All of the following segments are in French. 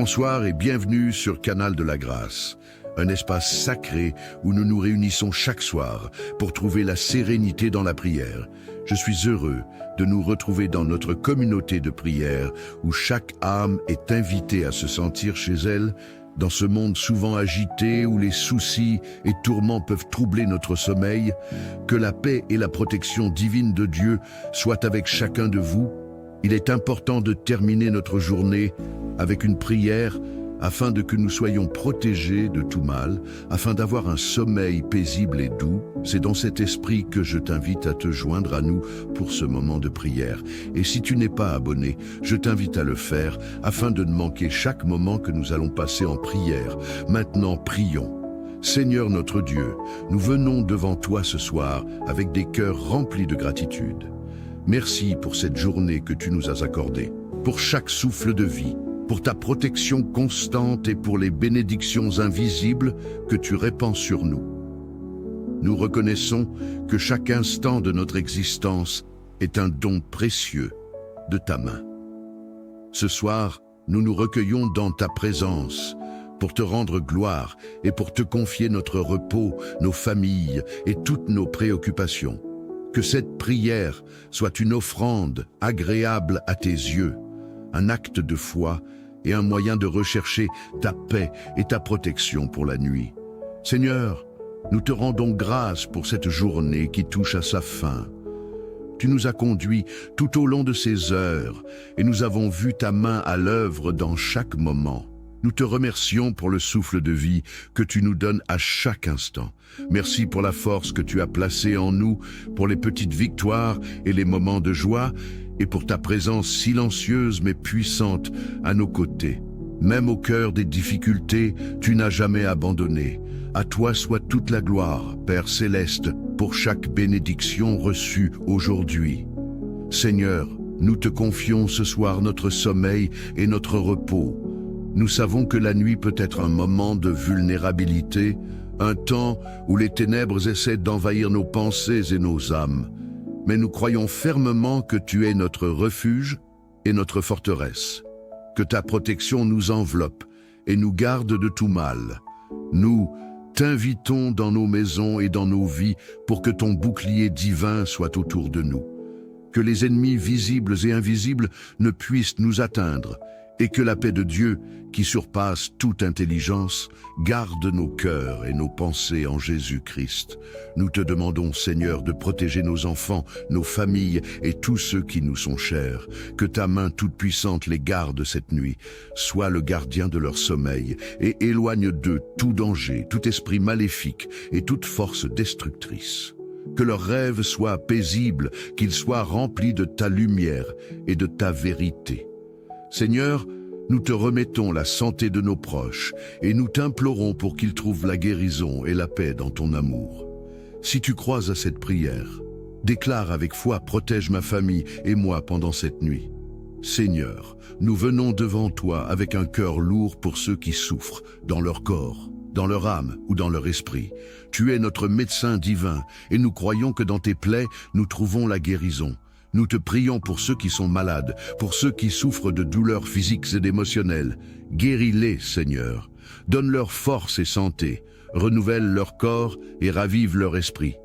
Bonsoir et bienvenue sur Canal de la Grâce, un espace sacré où nous nous réunissons chaque soir pour trouver la sérénité dans la prière. Je suis heureux de nous retrouver dans notre communauté de prière où chaque âme est invitée à se sentir chez elle, dans ce monde souvent agité où les soucis et tourments peuvent troubler notre sommeil. Que la paix et la protection divine de Dieu soient avec chacun de vous. Il est important de terminer notre journée avec une prière afin que nous soyons protégés de tout mal, afin d'avoir un sommeil paisible et doux. C'est dans cet esprit que je t'invite à te joindre à nous pour ce moment de prière. Et si tu n'es pas abonné, je t'invite à le faire afin de ne manquer chaque moment que nous allons passer en prière. Maintenant, prions. Seigneur notre Dieu, nous venons devant toi ce soir avec des cœurs remplis de gratitude. Merci pour cette journée que tu nous as accordée, pour chaque souffle de vie, pour ta protection constante et pour les bénédictions invisibles que tu répands sur nous. Nous reconnaissons que chaque instant de notre existence est un don précieux de ta main. Ce soir, nous nous recueillons dans ta présence pour te rendre gloire et pour te confier notre repos, nos familles et toutes nos préoccupations. Que cette prière soit une offrande agréable à tes yeux, un acte de foi et un moyen de rechercher ta paix et ta protection pour la nuit. Seigneur, nous te rendons grâce pour cette journée qui touche à sa fin. Tu nous as conduits tout au long de ces heures et nous avons vu ta main à l'œuvre dans chaque moment. Nous te remercions pour le souffle de vie que tu nous donnes à chaque instant. Merci pour la force que tu as placée en nous, pour les petites victoires et les moments de joie, et pour ta présence silencieuse mais puissante à nos côtés. Même au cœur des difficultés, tu n'as jamais abandonné. À toi soit toute la gloire, Père céleste, pour chaque bénédiction reçue aujourd'hui. Seigneur, nous te confions ce soir notre sommeil et notre repos. Nous savons que la nuit peut être un moment de vulnérabilité, un temps où les ténèbres essaient d'envahir nos pensées et nos âmes. Mais nous croyons fermement que tu es notre refuge et notre forteresse, que ta protection nous enveloppe et nous garde de tout mal. Nous t'invitons dans nos maisons et dans nos vies pour que ton bouclier divin soit autour de nous, que les ennemis visibles et invisibles ne puissent nous atteindre, et que la paix de Dieu, qui surpasse toute intelligence, garde nos cœurs et nos pensées en Jésus-Christ. Nous te demandons, Seigneur, de protéger nos enfants, nos familles et tous ceux qui nous sont chers. Que ta main toute-puissante les garde cette nuit. Sois le gardien de leur sommeil et éloigne d'eux tout danger, tout esprit maléfique et toute force destructrice. Que leurs rêves soient paisibles, qu'ils soient remplis de ta lumière et de ta vérité. Seigneur, nous te remettons la santé de nos proches et nous t'implorons pour qu'ils trouvent la guérison et la paix dans ton amour. Si tu crois à cette prière, déclare avec foi: protège ma famille et moi pendant cette nuit. Seigneur, nous venons devant toi avec un cœur lourd pour ceux qui souffrent dans leur corps, dans leur âme ou dans leur esprit. Tu es notre médecin divin et nous croyons que dans tes plaies, nous trouvons la guérison. Nous te prions pour ceux qui sont malades, pour ceux qui souffrent de douleurs physiques et émotionnelles. Guéris-les, Seigneur. Donne-leur force et santé. Renouvelle leur corps et ravive leur esprit.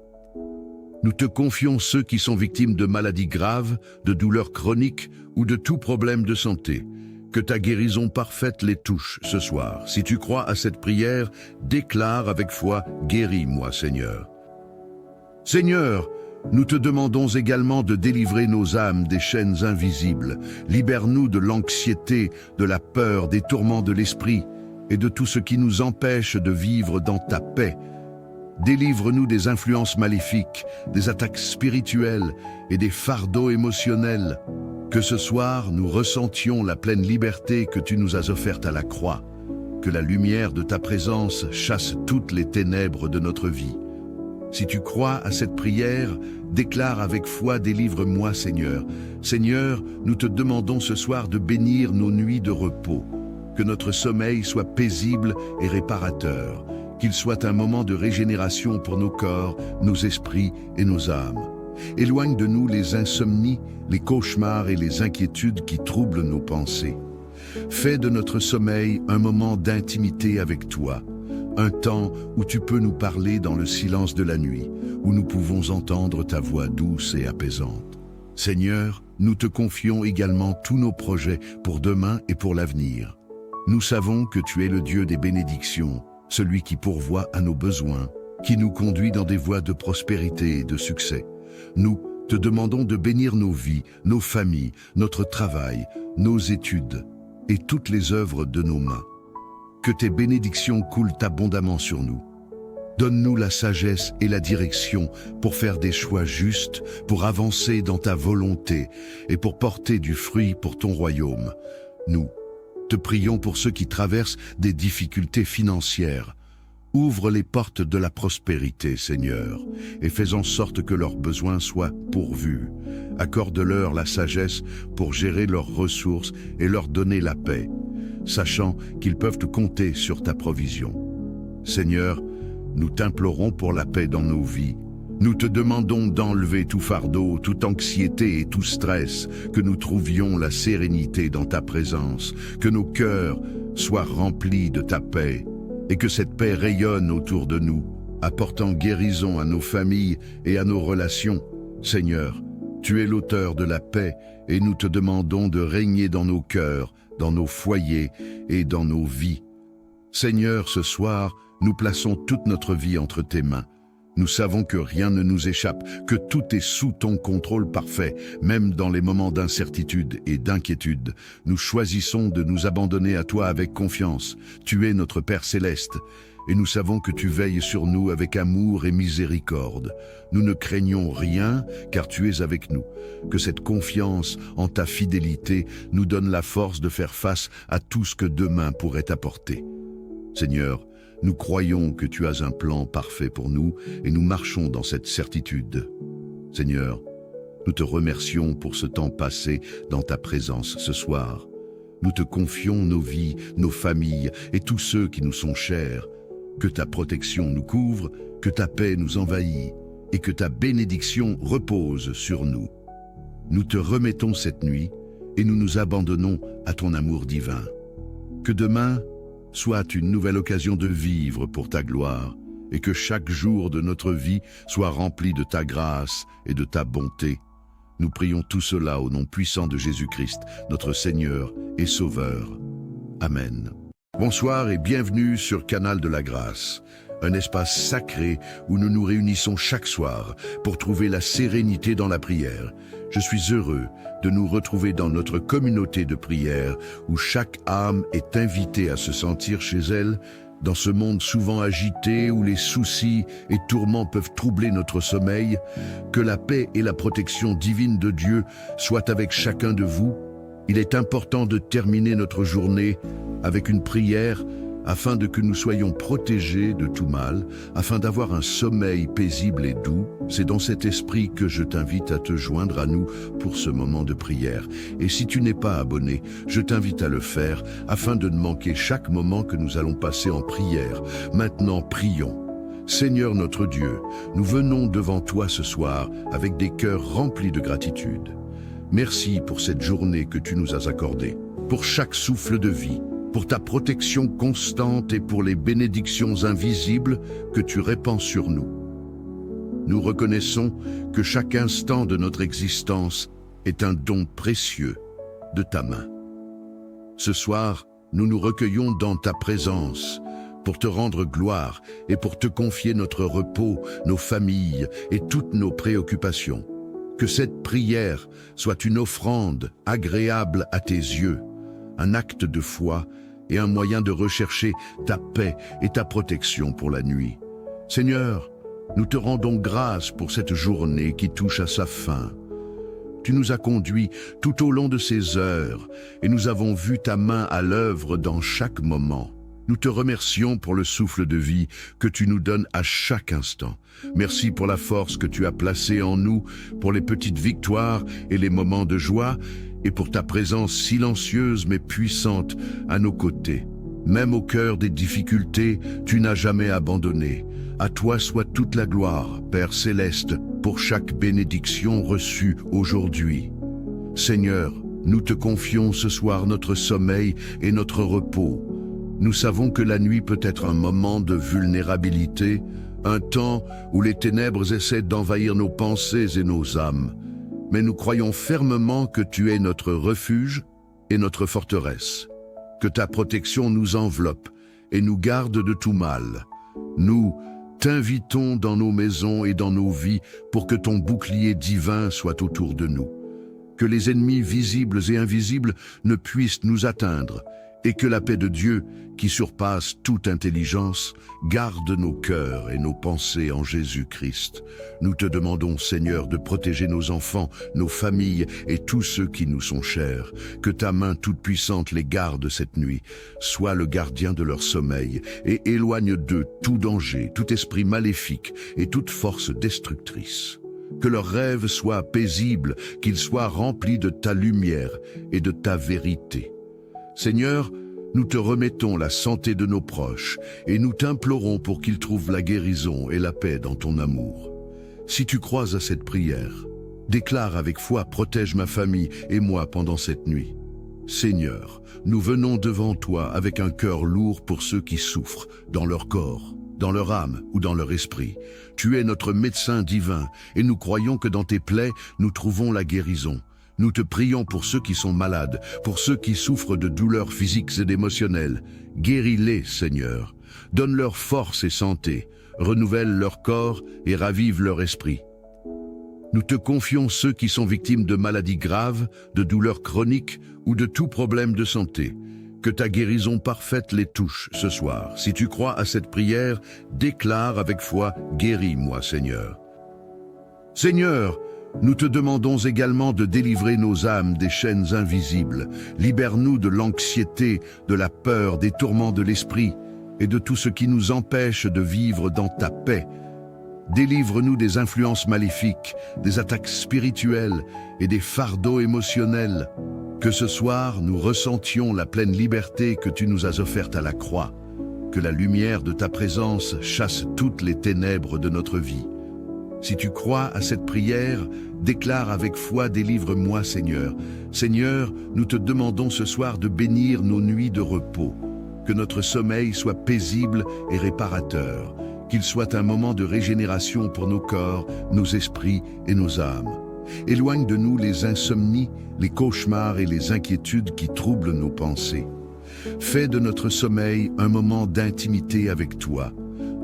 Nous te confions ceux qui sont victimes de maladies graves, de douleurs chroniques ou de tout problème de santé. Que ta guérison parfaite les touche ce soir. Si tu crois à cette prière, déclare avec foi: guéris-moi, Seigneur. Seigneur, nous te demandons également de délivrer nos âmes des chaînes invisibles. Libère-nous de l'anxiété, de la peur, des tourments de l'esprit et de tout ce qui nous empêche de vivre dans ta paix. Délivre-nous des influences maléfiques, des attaques spirituelles et des fardeaux émotionnels. Que ce soir, nous ressentions la pleine liberté que tu nous as offerte à la croix. Que la lumière de ta présence chasse toutes les ténèbres de notre vie. Si tu crois à cette prière, déclare avec foi: délivre-moi, Seigneur. Seigneur, nous te demandons ce soir de bénir nos nuits de repos. Que notre sommeil soit paisible et réparateur. Qu'il soit un moment de régénération pour nos corps, nos esprits et nos âmes. Éloigne de nous les insomnies, les cauchemars et les inquiétudes qui troublent nos pensées. Fais de notre sommeil un moment d'intimité avec toi, un temps où tu peux nous parler dans le silence de la nuit, où nous pouvons entendre ta voix douce et apaisante. Seigneur, nous te confions également tous nos projets pour demain et pour l'avenir. Nous savons que tu es le Dieu des bénédictions, celui qui pourvoit à nos besoins, qui nous conduit dans des voies de prospérité et de succès. Nous te demandons de bénir nos vies, nos familles, notre travail, nos études et toutes les œuvres de nos mains. Que tes bénédictions coulent abondamment sur nous. Donne-nous la sagesse et la direction pour faire des choix justes, pour avancer dans ta volonté et pour porter du fruit pour ton royaume. Nous te prions pour ceux qui traversent des difficultés financières. Ouvre les portes de la prospérité, Seigneur, et fais en sorte que leurs besoins soient pourvus. Accorde-leur la sagesse pour gérer leurs ressources et leur donner la paix, sachant qu'ils peuvent compter sur ta provision. Seigneur, nous t'implorons pour la paix dans nos vies. Nous te demandons d'enlever tout fardeau, toute anxiété et tout stress, que nous trouvions la sérénité dans ta présence, que nos cœurs soient remplis de ta paix, et que cette paix rayonne autour de nous, apportant guérison à nos familles et à nos relations. Seigneur, tu es l'auteur de la paix et nous te demandons de régner dans nos cœurs, dans nos foyers et dans nos vies. Seigneur, ce soir, nous plaçons toute notre vie entre tes mains. Nous savons que rien ne nous échappe, que tout est sous ton contrôle parfait, même dans les moments d'incertitude et d'inquiétude. Nous choisissons de nous abandonner à toi avec confiance. Tu es notre Père céleste, et nous savons que tu veilles sur nous avec amour et miséricorde. Nous ne craignons rien, car tu es avec nous. Que cette confiance en ta fidélité nous donne la force de faire face à tout ce que demain pourrait apporter. Seigneur, nous croyons que tu as un plan parfait pour nous et nous marchons dans cette certitude. Seigneur, nous te remercions pour ce temps passé dans ta présence ce soir. Nous te confions nos vies, nos familles et tous ceux qui nous sont chers. Que ta protection nous couvre, que ta paix nous envahit et que ta bénédiction repose sur nous. Nous te remettons cette nuit et nous nous abandonnons à ton amour divin. Que demain soit une nouvelle occasion de vivre pour ta gloire et que chaque jour de notre vie soit rempli de ta grâce et de ta bonté. Nous prions tout cela au nom puissant de Jésus-Christ, notre Seigneur et Sauveur. Amen. Bonsoir et bienvenue sur Canal de la Grâce, un espace sacré où nous nous réunissons chaque soir pour trouver la sérénité dans la prière. Je suis heureux de nous retrouver dans notre communauté de prière où chaque âme est invitée à se sentir chez elle, dans ce monde souvent agité où les soucis et tourments peuvent troubler notre sommeil. Que la paix et la protection divine de Dieu soient avec chacun de vous. Il est important de terminer notre journée avec une prière afin que nous soyons protégés de tout mal, afin d'avoir un sommeil paisible et doux. C'est dans cet esprit que je t'invite à te joindre à nous pour ce moment de prière. Et si tu n'es pas abonné, je t'invite à le faire afin de ne manquer chaque moment que nous allons passer en prière. Maintenant, prions. Seigneur notre Dieu, nous venons devant toi ce soir avec des cœurs remplis de gratitude. Merci pour cette journée que tu nous as accordée, pour chaque souffle de vie, pour ta protection constante et pour les bénédictions invisibles que tu répands sur nous. Nous reconnaissons que chaque instant de notre existence est un don précieux de ta main. Ce soir, nous nous recueillons dans ta présence pour te rendre gloire et pour te confier notre repos, nos familles et toutes nos préoccupations. Que cette prière soit une offrande agréable à tes yeux, un acte de foi et un moyen de rechercher ta paix et ta protection pour la nuit. Seigneur, nous te rendons grâce pour cette journée qui touche à sa fin. Tu nous as conduits tout au long de ces heures et nous avons vu ta main à l'œuvre dans chaque moment. Nous te remercions pour le souffle de vie que tu nous donnes à chaque instant. Merci pour la force que tu as placée en nous, pour les petites victoires et les moments de joie, et pour ta présence silencieuse mais puissante à nos côtés. Même au cœur des difficultés, tu n'as jamais abandonné. À toi soit toute la gloire, Père céleste, pour chaque bénédiction reçue aujourd'hui. Seigneur, nous te confions ce soir notre sommeil et notre repos. Nous savons que la nuit peut être un moment de vulnérabilité, un temps où les ténèbres essaient d'envahir nos pensées et nos âmes. Mais nous croyons fermement que tu es notre refuge et notre forteresse, que ta protection nous enveloppe et nous garde de tout mal. Nous t'invitons dans nos maisons et dans nos vies pour que ton bouclier divin soit autour de nous, que les ennemis visibles et invisibles ne puissent nous atteindre, et que la paix de Dieu, qui surpasse toute intelligence, garde nos cœurs et nos pensées en Jésus-Christ. Nous te demandons, Seigneur, de protéger nos enfants, nos familles et tous ceux qui nous sont chers. Que ta main toute-puissante les garde cette nuit. Sois le gardien de leur sommeil et éloigne d'eux tout danger, tout esprit maléfique et toute force destructrice. Que leurs rêves soient paisibles, qu'ils soient remplis de ta lumière et de ta vérité. Seigneur, nous te remettons la santé de nos proches et nous t'implorons pour qu'ils trouvent la guérison et la paix dans ton amour. Si tu crois à cette prière, déclare avec foi: protège ma famille et moi pendant cette nuit. Seigneur, nous venons devant toi avec un cœur lourd pour ceux qui souffrent dans leur corps, dans leur âme ou dans leur esprit. Tu es notre médecin divin et nous croyons que dans tes plaies, nous trouvons la guérison. Nous te prions pour ceux qui sont malades, pour ceux qui souffrent de douleurs physiques et émotionnelles. Guéris-les, Seigneur. Donne-leur force et santé. Renouvelle leur corps et ravive leur esprit. Nous te confions ceux qui sont victimes de maladies graves, de douleurs chroniques ou de tout problème de santé. Que ta guérison parfaite les touche ce soir. Si tu crois à cette prière, déclare avec foi: guéris-moi, Seigneur. Seigneur, nous te demandons également de délivrer nos âmes des chaînes invisibles. Libère-nous de l'anxiété, de la peur, des tourments de l'esprit et de tout ce qui nous empêche de vivre dans ta paix. Délivre-nous des influences maléfiques, des attaques spirituelles et des fardeaux émotionnels. Que ce soir, nous ressentions la pleine liberté que tu nous as offerte à la croix. Que la lumière de ta présence chasse toutes les ténèbres de notre vie. Si tu crois à cette prière, déclare avec foi: délivre-moi, Seigneur. Seigneur, nous te demandons ce soir de bénir nos nuits de repos. Que notre sommeil soit paisible et réparateur. Qu'il soit un moment de régénération pour nos corps, nos esprits et nos âmes. Éloigne de nous les insomnies, les cauchemars et les inquiétudes qui troublent nos pensées. Fais de notre sommeil un moment d'intimité avec toi.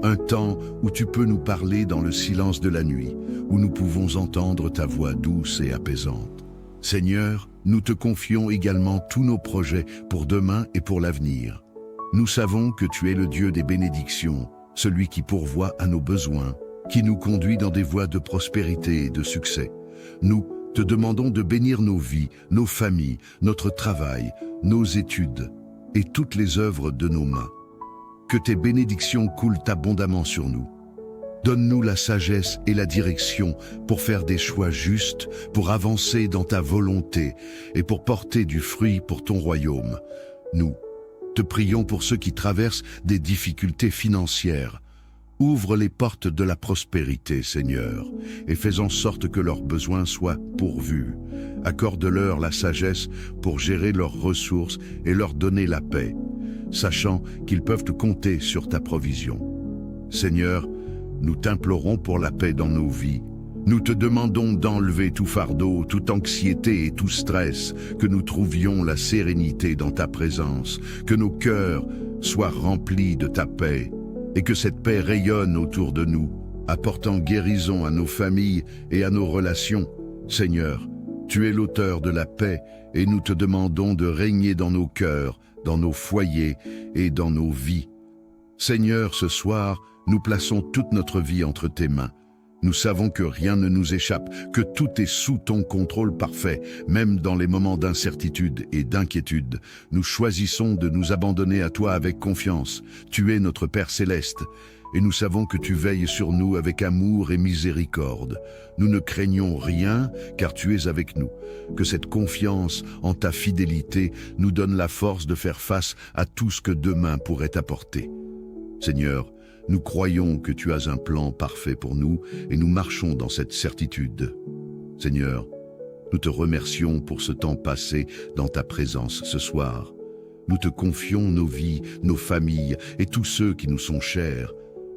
Un temps où tu peux nous parler dans le silence de la nuit, où nous pouvons entendre ta voix douce et apaisante. Seigneur, nous te confions également tous nos projets pour demain et pour l'avenir. Nous savons que tu es le Dieu des bénédictions, celui qui pourvoit à nos besoins, qui nous conduit dans des voies de prospérité et de succès. Nous te demandons de bénir nos vies, nos familles, notre travail, nos études et toutes les œuvres de nos mains. Que tes bénédictions coulent abondamment sur nous. Donne-nous la sagesse et la direction pour faire des choix justes, pour avancer dans ta volonté et pour porter du fruit pour ton royaume. Nous te prions pour ceux qui traversent des difficultés financières. Ouvre les portes de la prospérité, Seigneur, et fais en sorte que leurs besoins soient pourvus. Accorde-leur la sagesse pour gérer leurs ressources et leur donner la paix, sachant qu'ils peuvent compter sur ta provision. Seigneur, nous t'implorons pour la paix dans nos vies. Nous te demandons d'enlever tout fardeau, toute anxiété et tout stress, que nous trouvions la sérénité dans ta présence, que nos cœurs soient remplis de ta paix, et que cette paix rayonne autour de nous, apportant guérison à nos familles et à nos relations. Seigneur, tu es l'auteur de la paix, et nous te demandons de régner dans nos cœurs, dans nos foyers et dans nos vies. Seigneur, ce soir, nous plaçons toute notre vie entre tes mains. Nous savons que rien ne nous échappe, que tout est sous ton contrôle parfait, même dans les moments d'incertitude et d'inquiétude. Nous choisissons de nous abandonner à toi avec confiance. Tu es notre Père céleste, et nous savons que tu veilles sur nous avec amour et miséricorde. Nous ne craignons rien, car tu es avec nous. Que cette confiance en ta fidélité nous donne la force de faire face à tout ce que demain pourrait apporter. Seigneur, nous croyons que tu as un plan parfait pour nous et nous marchons dans cette certitude. Seigneur, Nous te remercions pour ce temps passé dans ta présence ce soir. Nous te confions nos vies, nos familles et tous ceux qui nous sont chers.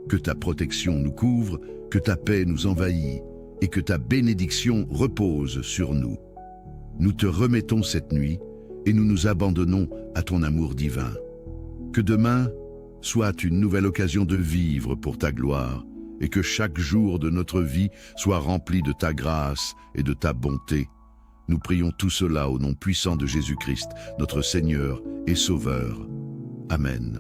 Que ta protection nous couvre, que ta paix nous envahit et que ta bénédiction repose sur nous. Nous te remettons cette nuit et nous nous abandonnons à ton amour divin. Que demain soit une nouvelle occasion de vivre pour ta gloire et que chaque jour de notre vie soit rempli de ta grâce et de ta bonté. Nous prions tout cela au nom puissant de Jésus-Christ, notre Seigneur et Sauveur. Amen.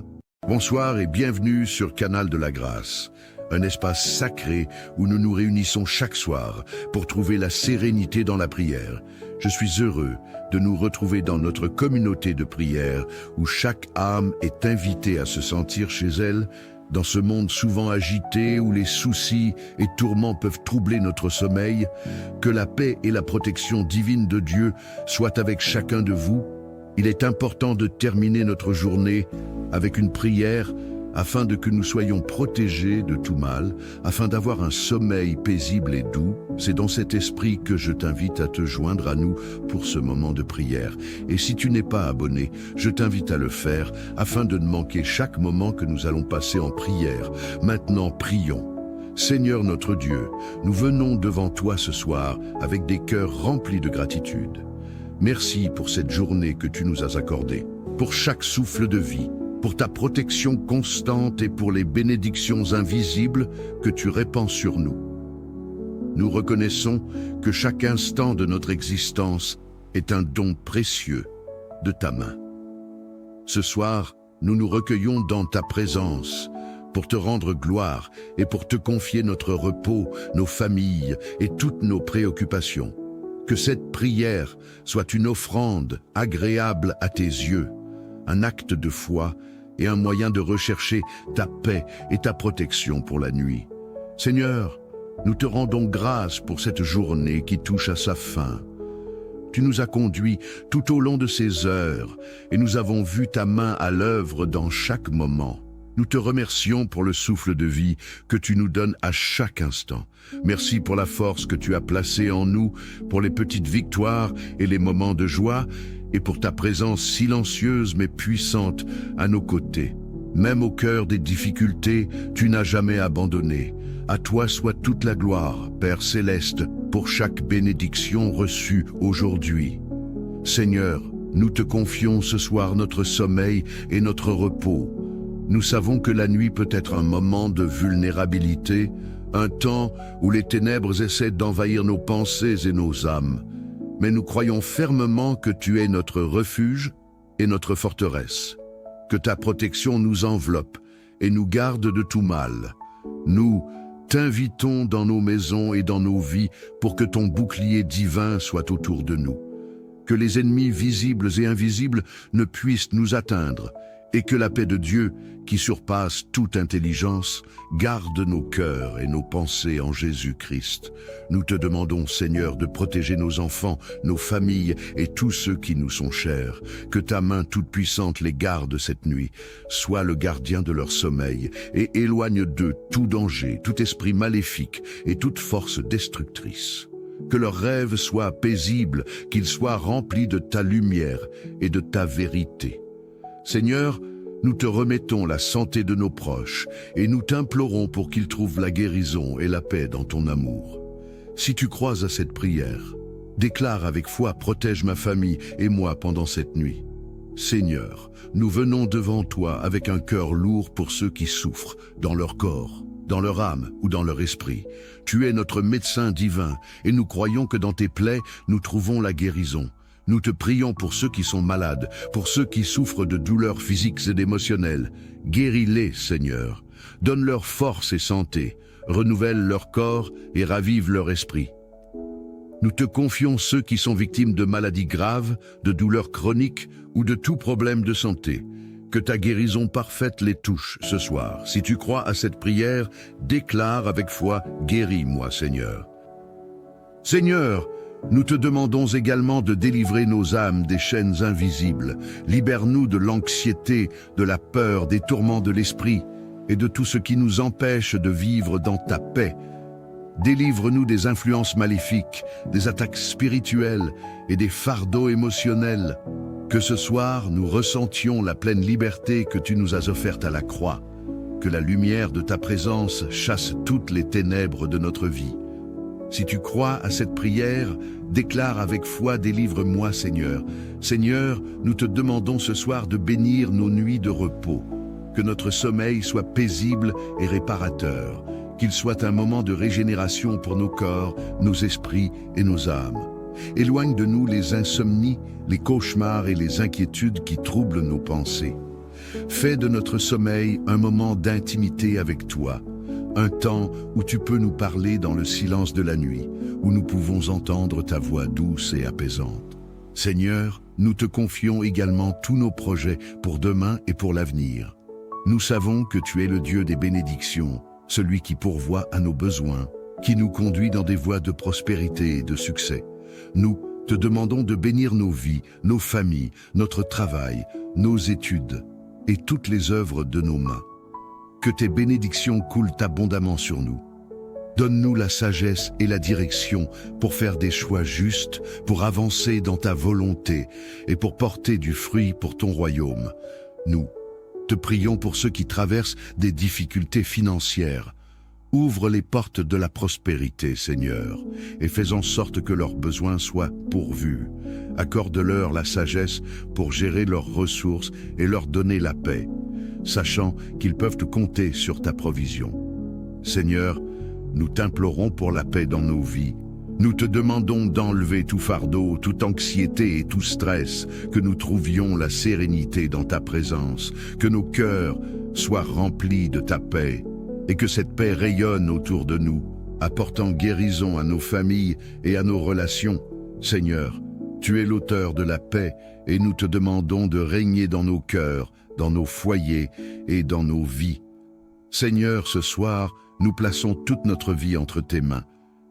Bonsoir et bienvenue sur Canal de la Grâce, un espace sacré où nous nous réunissons chaque soir pour trouver la sérénité dans la prière. Je suis heureux de nous retrouver dans notre communauté de prière où chaque âme est invitée à se sentir chez elle, dans ce monde souvent agité où les soucis et tourments peuvent troubler notre sommeil. Que la paix et la protection divine de Dieu soient avec chacun de vous. Il est important de terminer notre journée avec une prière afin que nous soyons protégés de tout mal, afin d'avoir un sommeil paisible et doux. C'est dans cet esprit que je t'invite à te joindre à nous pour ce moment de prière. Et si tu n'es pas abonné, je t'invite à le faire afin de ne manquer chaque moment que nous allons passer en prière. Maintenant, prions. Seigneur notre Dieu, nous venons devant toi ce soir avec des cœurs remplis de gratitude. Merci pour cette journée que tu nous as accordée, pour chaque souffle de vie, pour ta protection constante et pour les bénédictions invisibles que tu répands sur nous. Nous reconnaissons que chaque instant de notre existence est un don précieux de ta main. Ce soir, nous nous recueillons dans ta présence pour te rendre gloire et pour te confier notre repos, nos familles et toutes nos préoccupations. Que cette prière soit une offrande agréable à tes yeux, un acte de foi et un moyen de rechercher ta paix et ta protection pour la nuit. Seigneur, nous te rendons grâce pour cette journée qui touche à sa fin. Tu nous as conduits tout au long de ces heures et nous avons vu ta main à l'œuvre dans chaque moment. Nous te remercions pour le souffle de vie que tu nous donnes à chaque instant. Merci pour la force que tu as placée en nous, pour les petites victoires et les moments de joie, et pour ta présence silencieuse mais puissante à nos côtés. Même au cœur des difficultés, tu n'as jamais abandonné. À toi soit toute la gloire, Père céleste, pour chaque bénédiction reçue aujourd'hui. Seigneur, nous te confions ce soir notre sommeil et notre repos. Nous savons que la nuit peut être un moment de vulnérabilité, un temps où les ténèbres essaient d'envahir nos pensées et nos âmes. Mais nous croyons fermement que tu es notre refuge et notre forteresse. Que ta protection nous enveloppe et nous garde de tout mal. Nous t'invitons dans nos maisons et dans nos vies pour que ton bouclier divin soit autour de nous. Que les ennemis visibles et invisibles ne puissent nous atteindre et que la paix de Dieu, qui surpasse toute intelligence, garde nos cœurs et nos pensées en Jésus-Christ. Nous te demandons, Seigneur, de protéger nos enfants, nos familles et tous ceux qui nous sont chers. Que ta main toute-puissante les garde cette nuit. Sois le gardien de leur sommeil et éloigne d'eux tout danger, tout esprit maléfique et toute force destructrice. Que leurs rêves soient paisibles, qu'ils soient remplis de ta lumière et de ta vérité. Seigneur, nous te remettons la santé de nos proches et nous t'implorons pour qu'ils trouvent la guérison et la paix dans ton amour. Si tu crois à cette prière, déclare avec foi: protège ma famille et moi pendant cette nuit. Seigneur, nous venons devant toi avec un cœur lourd pour ceux qui souffrent dans leur corps, dans leur âme ou dans leur esprit. Tu es notre médecin divin et nous croyons que dans tes plaies, nous trouvons la guérison. Nous te prions pour ceux qui sont malades, pour ceux qui souffrent de douleurs physiques et émotionnelles. Guéris-les, Seigneur. Donne-leur force et santé. Renouvelle leur corps et ravive leur esprit. Nous te confions ceux qui sont victimes de maladies graves, de douleurs chroniques ou de tout problème de santé. Que ta guérison parfaite les touche ce soir. Si tu crois à cette prière, déclare avec foi: guéris-moi, Seigneur. Seigneur, nous te demandons également de délivrer nos âmes des chaînes invisibles. Libère-nous de l'anxiété, de la peur, des tourments de l'esprit et de tout ce qui nous empêche de vivre dans ta paix. Délivre-nous des influences maléfiques, des attaques spirituelles et des fardeaux émotionnels. Que ce soir, nous ressentions la pleine liberté que tu nous as offerte à la croix. Que la lumière de ta présence chasse toutes les ténèbres de notre vie. Si tu crois à cette prière, déclare avec foi: délivre-moi, Seigneur. Seigneur, nous te demandons ce soir de bénir nos nuits de repos. Que notre sommeil soit paisible et réparateur. Qu'il soit un moment de régénération pour nos corps, nos esprits et nos âmes. Éloigne de nous les insomnies, les cauchemars et les inquiétudes qui troublent nos pensées. Fais de notre sommeil un moment d'intimité avec toi, un temps où tu peux nous parler dans le silence de la nuit, où nous pouvons entendre ta voix douce et apaisante. Seigneur, nous te confions également tous nos projets pour demain et pour l'avenir. Nous savons que tu es le Dieu des bénédictions, celui qui pourvoit à nos besoins, qui nous conduit dans des voies de prospérité et de succès. Nous te demandons de bénir nos vies, nos familles, notre travail, nos études et toutes les œuvres de nos mains. Que tes bénédictions coulent abondamment sur nous. Donne-nous la sagesse et la direction pour faire des choix justes, pour avancer dans ta volonté et pour porter du fruit pour ton royaume. Nous te prions pour ceux qui traversent des difficultés financières. Ouvre les portes de la prospérité, Seigneur, et fais en sorte que leurs besoins soient pourvus. Accorde-leur la sagesse pour gérer leurs ressources et leur donner la paix, sachant qu'ils peuvent compter sur ta provision. Seigneur, nous t'implorons pour la paix dans nos vies. Nous te demandons d'enlever tout fardeau, toute anxiété et tout stress, que nous trouvions la sérénité dans ta présence, que nos cœurs soient remplis de ta paix, et que cette paix rayonne autour de nous, apportant guérison à nos familles et à nos relations. Seigneur, tu es l'auteur de la paix, et nous te demandons de régner dans nos cœurs, dans nos foyers et dans nos vies. Seigneur, ce soir, nous plaçons toute notre vie entre tes mains.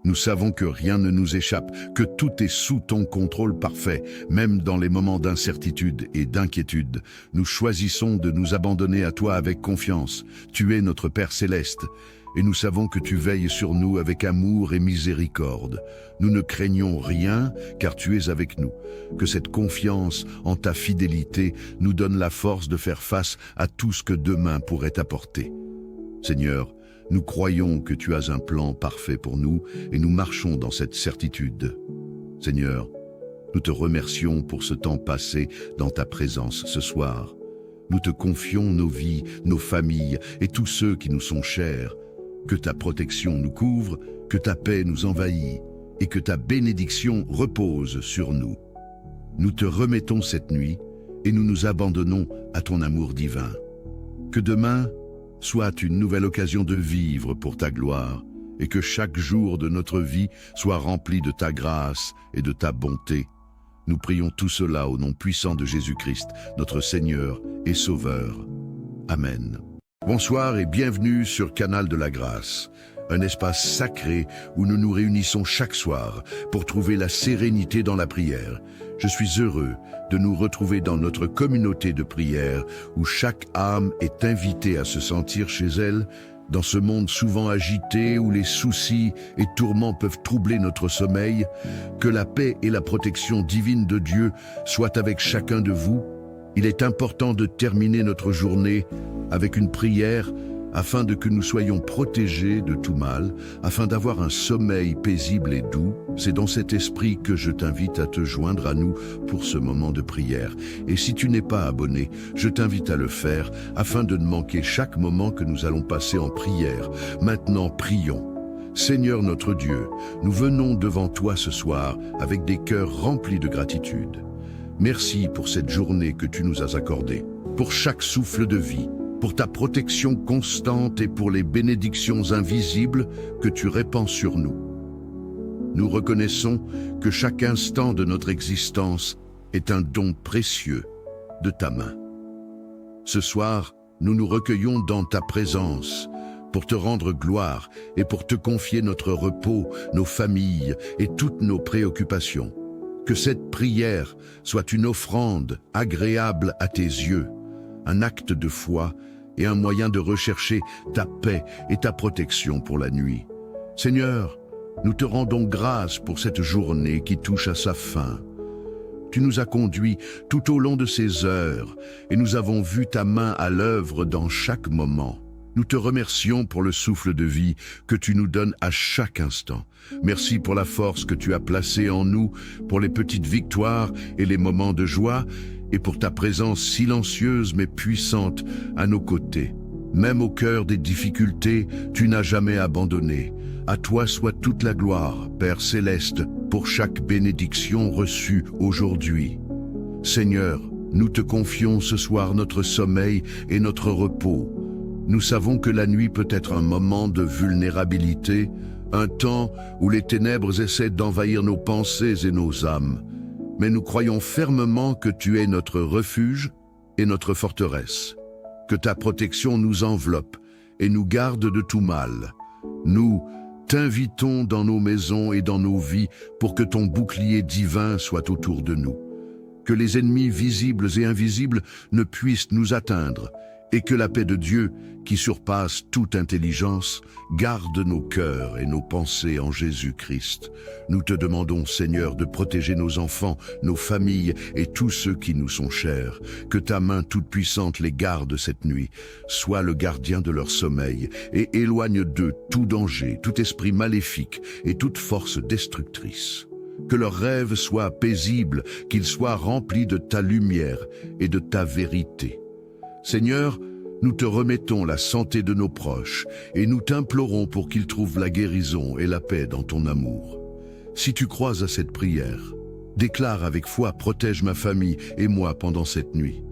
Nous savons que rien ne nous échappe, que tout est sous ton contrôle parfait, même dans les moments d'incertitude et d'inquiétude. Nous choisissons de nous abandonner à toi avec confiance. Tu es notre Père céleste, et nous savons que tu veilles sur nous avec amour et miséricorde. Nous ne craignons rien, car tu es avec nous. Que cette confiance en ta fidélité nous donne la force de faire face à tout ce que demain pourrait apporter. Seigneur, nous croyons que tu as un plan parfait pour nous et nous marchons dans cette certitude. Seigneur, nous te remercions pour ce temps passé dans ta présence ce soir. Nous te confions nos vies, nos familles et tous ceux qui nous sont chers. Que ta protection nous couvre, que ta paix nous envahit et que ta bénédiction repose sur nous. Nous te remettons cette nuit et nous nous abandonnons à ton amour divin. Que demain soit une nouvelle occasion de vivre pour ta gloire, et que chaque jour de notre vie soit rempli de ta grâce et de ta bonté. Nous prions tout cela au nom puissant de Jésus-Christ, notre Seigneur et Sauveur. Amen. Bonsoir et bienvenue sur Canal de la Grâce, un espace sacré où nous nous réunissons chaque soir pour trouver la sérénité dans la prière. Je suis heureux de nous retrouver dans notre communauté de prière où chaque âme est invitée à se sentir chez elle, dans ce monde souvent agité où les soucis et tourments peuvent troubler notre sommeil. Que la paix et la protection divine de Dieu soient avec chacun de vous. Il est important de terminer notre journée avec une prière afin que nous soyons protégés de tout mal, afin d'avoir un sommeil paisible et doux. C'est dans cet esprit que je t'invite à te joindre à nous pour ce moment de prière. Et si tu n'es pas abonné, je t'invite à le faire afin de ne manquer chaque moment que nous allons passer en prière. Maintenant, prions. Seigneur notre Dieu, nous venons devant toi ce soir avec des cœurs remplis de gratitude. Merci pour cette journée que tu nous as accordée, pour chaque souffle de vie, pour ta protection constante et pour les bénédictions invisibles que tu répands sur nous. Nous reconnaissons que chaque instant de notre existence est un don précieux de ta main. Ce soir, nous nous recueillons dans ta présence pour te rendre gloire et pour te confier notre repos, nos familles et toutes nos préoccupations. Que cette prière soit une offrande agréable à tes yeux, un acte de foi et un moyen de rechercher ta paix et ta protection pour la nuit. Seigneur, nous te rendons grâce pour cette journée qui touche à sa fin. Tu nous as conduits tout au long de ces heures et nous avons vu ta main à l'œuvre dans chaque moment. Nous te remercions pour le souffle de vie que tu nous donnes à chaque instant. Merci pour la force que tu as placée en nous, pour les petites victoires et les moments de joie, et pour ta présence silencieuse mais puissante à nos côtés. Même au cœur des difficultés, tu n'as jamais abandonné. À toi soit toute la gloire, Père Céleste, pour chaque bénédiction reçue aujourd'hui. Seigneur, nous te confions ce soir notre sommeil et notre repos. Nous savons que la nuit peut être un moment de vulnérabilité, un temps où les ténèbres essaient d'envahir nos pensées et nos âmes. Mais nous croyons fermement que tu es notre refuge et notre forteresse, que ta protection nous enveloppe et nous garde de tout mal. Nous t'invitons dans nos maisons et dans nos vies pour que ton bouclier divin soit autour de nous, que les ennemis visibles et invisibles ne puissent nous atteindre, et que la paix de Dieu, qui surpasse toute intelligence, garde nos cœurs et nos pensées en Jésus-Christ. Nous te demandons, Seigneur, de protéger nos enfants, nos familles et tous ceux qui nous sont chers. Que ta main toute-puissante les garde cette nuit, sois le gardien de leur sommeil et éloigne d'eux tout danger, tout esprit maléfique et toute force destructrice. Que leurs rêves soient paisibles, qu'ils soient remplis de ta lumière et de ta vérité. Seigneur, nous te remettons la santé de nos proches et nous t'implorons pour qu'ils trouvent la guérison et la paix dans ton amour. Si tu crois à cette prière, déclare avec foi: protège ma famille et moi pendant cette nuit.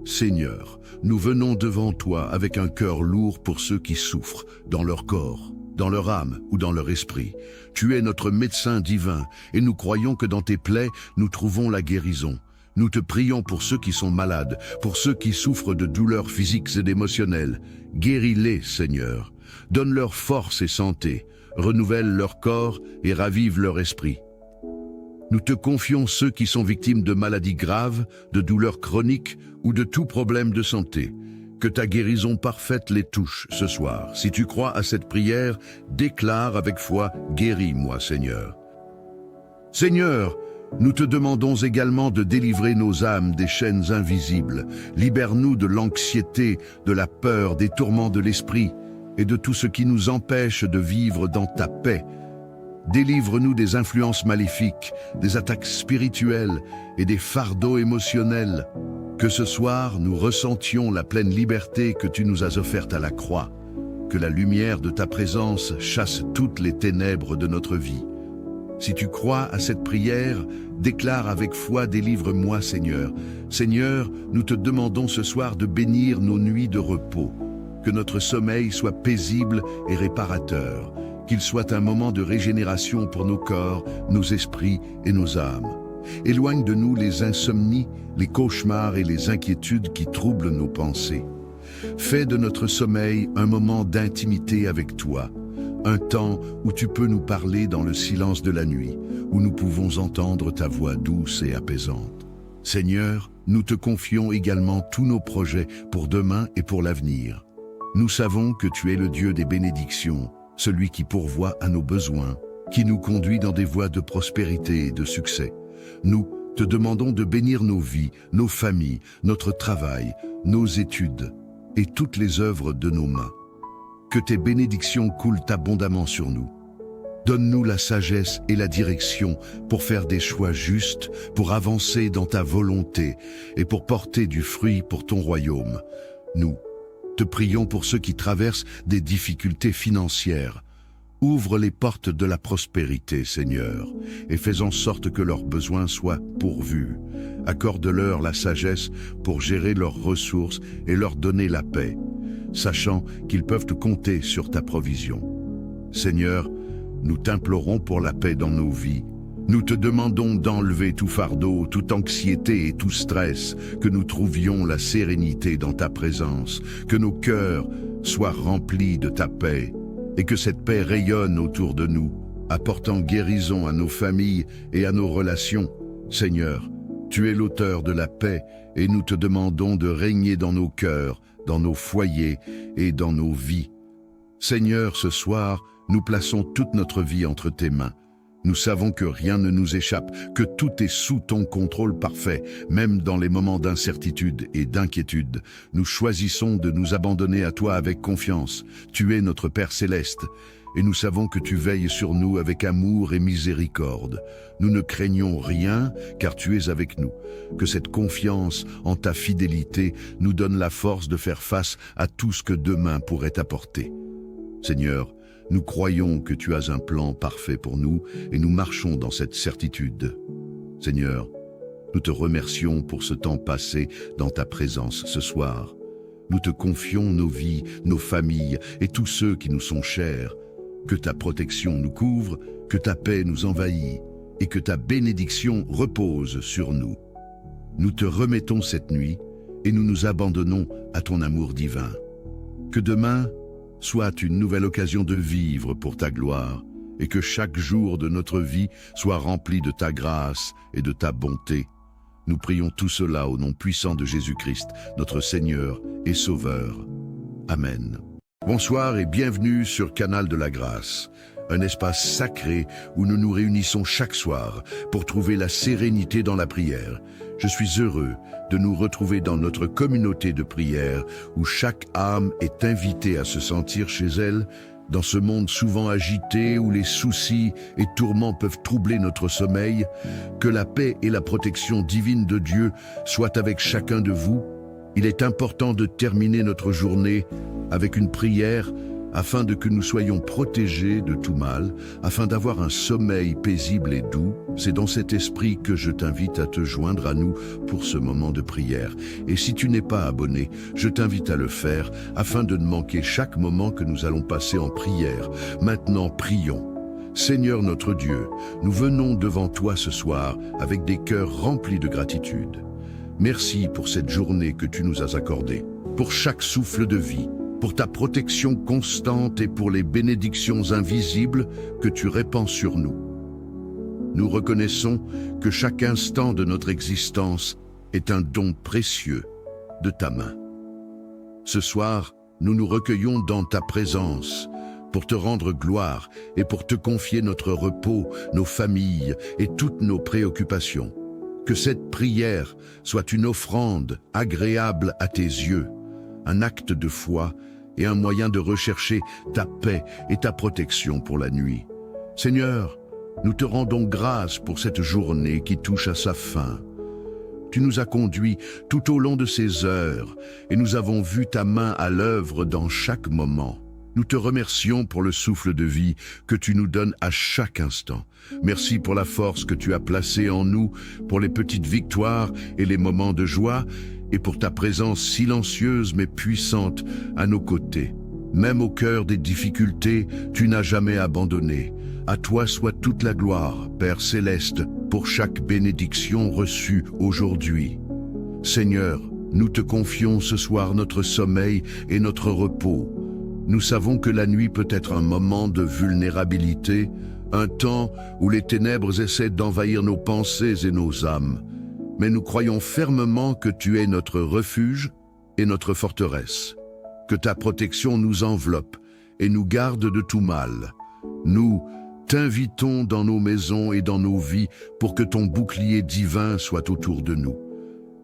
Seigneur, nous venons devant toi avec un cœur lourd pour ceux qui souffrent dans leur corps, dans leur âme ou dans leur esprit. Tu es notre médecin divin et nous croyons que dans tes plaies, nous trouvons la guérison. Nous te prions pour ceux qui sont malades, pour ceux qui souffrent de douleurs physiques et émotionnelles. Guéris-les, Seigneur. Donne-leur force et santé. Renouvelle leur corps et ravive leur esprit. Nous te confions ceux qui sont victimes de maladies graves, de douleurs chroniques ou de tout problème de santé. Que ta guérison parfaite les touche ce soir. Si tu crois à cette prière, déclare avec foi: guéris-moi, Seigneur. Seigneur, nous te demandons également de délivrer nos âmes des chaînes invisibles. Libère-nous de l'anxiété, de la peur, des tourments de l'esprit et de tout ce qui nous empêche de vivre dans ta paix. Délivre-nous des influences maléfiques, des attaques spirituelles et des fardeaux émotionnels. Que ce soir, nous ressentions la pleine liberté que tu nous as offerte à la croix. Que la lumière de ta présence chasse toutes les ténèbres de notre vie. Si tu crois à cette prière, déclare avec foi: délivre-moi, Seigneur. Seigneur, nous te demandons ce soir de bénir nos nuits de repos. Que notre sommeil soit paisible et réparateur. Qu'il soit un moment de régénération pour nos corps, nos esprits et nos âmes. Éloigne de nous les insomnies, les cauchemars et les inquiétudes qui troublent nos pensées. Fais de notre sommeil un moment d'intimité avec toi. Un temps où tu peux nous parler dans le silence de la nuit, où nous pouvons entendre ta voix douce et apaisante. Seigneur, nous te confions également tous nos projets pour demain et pour l'avenir. Nous savons que tu es le Dieu des bénédictions, celui qui pourvoit à nos besoins, qui nous conduit dans des voies de prospérité et de succès. Nous te demandons de bénir nos vies, nos familles, notre travail, nos études et toutes les œuvres de nos mains. Que tes bénédictions coulent abondamment sur nous. Donne-nous la sagesse et la direction pour faire des choix justes, pour avancer dans ta volonté et pour porter du fruit pour ton royaume. Nous te prions pour ceux qui traversent des difficultés financières. Ouvre les portes de la prospérité, Seigneur, et fais en sorte que leurs besoins soient pourvus. Accorde-leur la sagesse pour gérer leurs ressources et leur donner la paix, sachant qu'ils peuvent compter sur ta provision. Seigneur, nous t'implorons pour la paix dans nos vies. Nous te demandons d'enlever tout fardeau, toute anxiété et tout stress, que nous trouvions la sérénité dans ta présence, que nos cœurs soient remplis de ta paix, et que cette paix rayonne autour de nous, apportant guérison à nos familles et à nos relations. Seigneur, tu es l'auteur de la paix, et nous te demandons de régner dans nos cœurs, dans nos foyers et dans nos vies. Seigneur, ce soir, nous plaçons toute notre vie entre tes mains. Nous savons que rien ne nous échappe, que tout est sous ton contrôle parfait, même dans les moments d'incertitude et d'inquiétude. Nous choisissons de nous abandonner à toi avec confiance. Tu es notre Père céleste, et nous savons que tu veilles sur nous avec amour et miséricorde. Nous ne craignons rien, car tu es avec nous. Que cette confiance en ta fidélité nous donne la force de faire face à tout ce que demain pourrait apporter. Seigneur, nous croyons que tu as un plan parfait pour nous et nous marchons dans cette certitude. Seigneur, nous te remercions pour ce temps passé dans ta présence ce soir. Nous te confions nos vies, nos familles et tous ceux qui nous sont chers. Que ta protection nous couvre, que ta paix nous envahit et que ta bénédiction repose sur nous. Nous te remettons cette nuit et nous nous abandonnons à ton amour divin. Que demain soit une nouvelle occasion de vivre pour ta gloire et que chaque jour de notre vie soit rempli de ta grâce et de ta bonté. Nous prions tout cela au nom puissant de Jésus-Christ, notre Seigneur et Sauveur. Amen. Bonsoir et bienvenue sur Canal de la Grâce, un espace sacré où nous nous réunissons chaque soir pour trouver la sérénité dans la prière. Je suis heureux de nous retrouver dans notre communauté de prière où chaque âme est invitée à se sentir chez elle, dans ce monde souvent agité où les soucis et tourments peuvent troubler notre sommeil. Que la paix et la protection divine de Dieu soient avec chacun de vous. Il est important de terminer notre journée avec une prière afin que nous soyons protégés de tout mal, afin d'avoir un sommeil paisible et doux. C'est dans cet esprit que je t'invite à te joindre à nous pour ce moment de prière. Et si tu n'es pas abonné, je t'invite à le faire afin de ne manquer chaque moment que nous allons passer en prière. Maintenant, prions. Seigneur notre Dieu, nous venons devant toi ce soir avec des cœurs remplis de gratitude. Merci pour cette journée que tu nous as accordée, pour chaque souffle de vie, pour ta protection constante et pour les bénédictions invisibles que tu répands sur nous. Nous reconnaissons que chaque instant de notre existence est un don précieux de ta main. Ce soir, nous nous recueillons dans ta présence pour te rendre gloire et pour te confier notre repos, nos familles et toutes nos préoccupations. Que cette prière soit une offrande agréable à tes yeux, un acte de foi et un moyen de rechercher ta paix et ta protection pour la nuit. Seigneur, nous te rendons grâce pour cette journée qui touche à sa fin. Tu nous as conduits tout au long de ces heures et nous avons vu ta main à l'œuvre dans chaque moment. Nous te remercions pour le souffle de vie que tu nous donnes à chaque instant. Merci pour la force que tu as placée en nous, pour les petites victoires et les moments de joie, et pour ta présence silencieuse mais puissante à nos côtés. Même au cœur des difficultés, tu n'as jamais abandonné. À toi soit toute la gloire, Père céleste, pour chaque bénédiction reçue aujourd'hui. Seigneur, nous te confions ce soir notre sommeil et notre repos. Nous savons que la nuit peut être un moment de vulnérabilité, un temps où les ténèbres essaient d'envahir nos pensées et nos âmes. Mais nous croyons fermement que tu es notre refuge et notre forteresse. Que ta protection nous enveloppe et nous garde de tout mal. Nous t'invitons dans nos maisons et dans nos vies pour que ton bouclier divin soit autour de nous.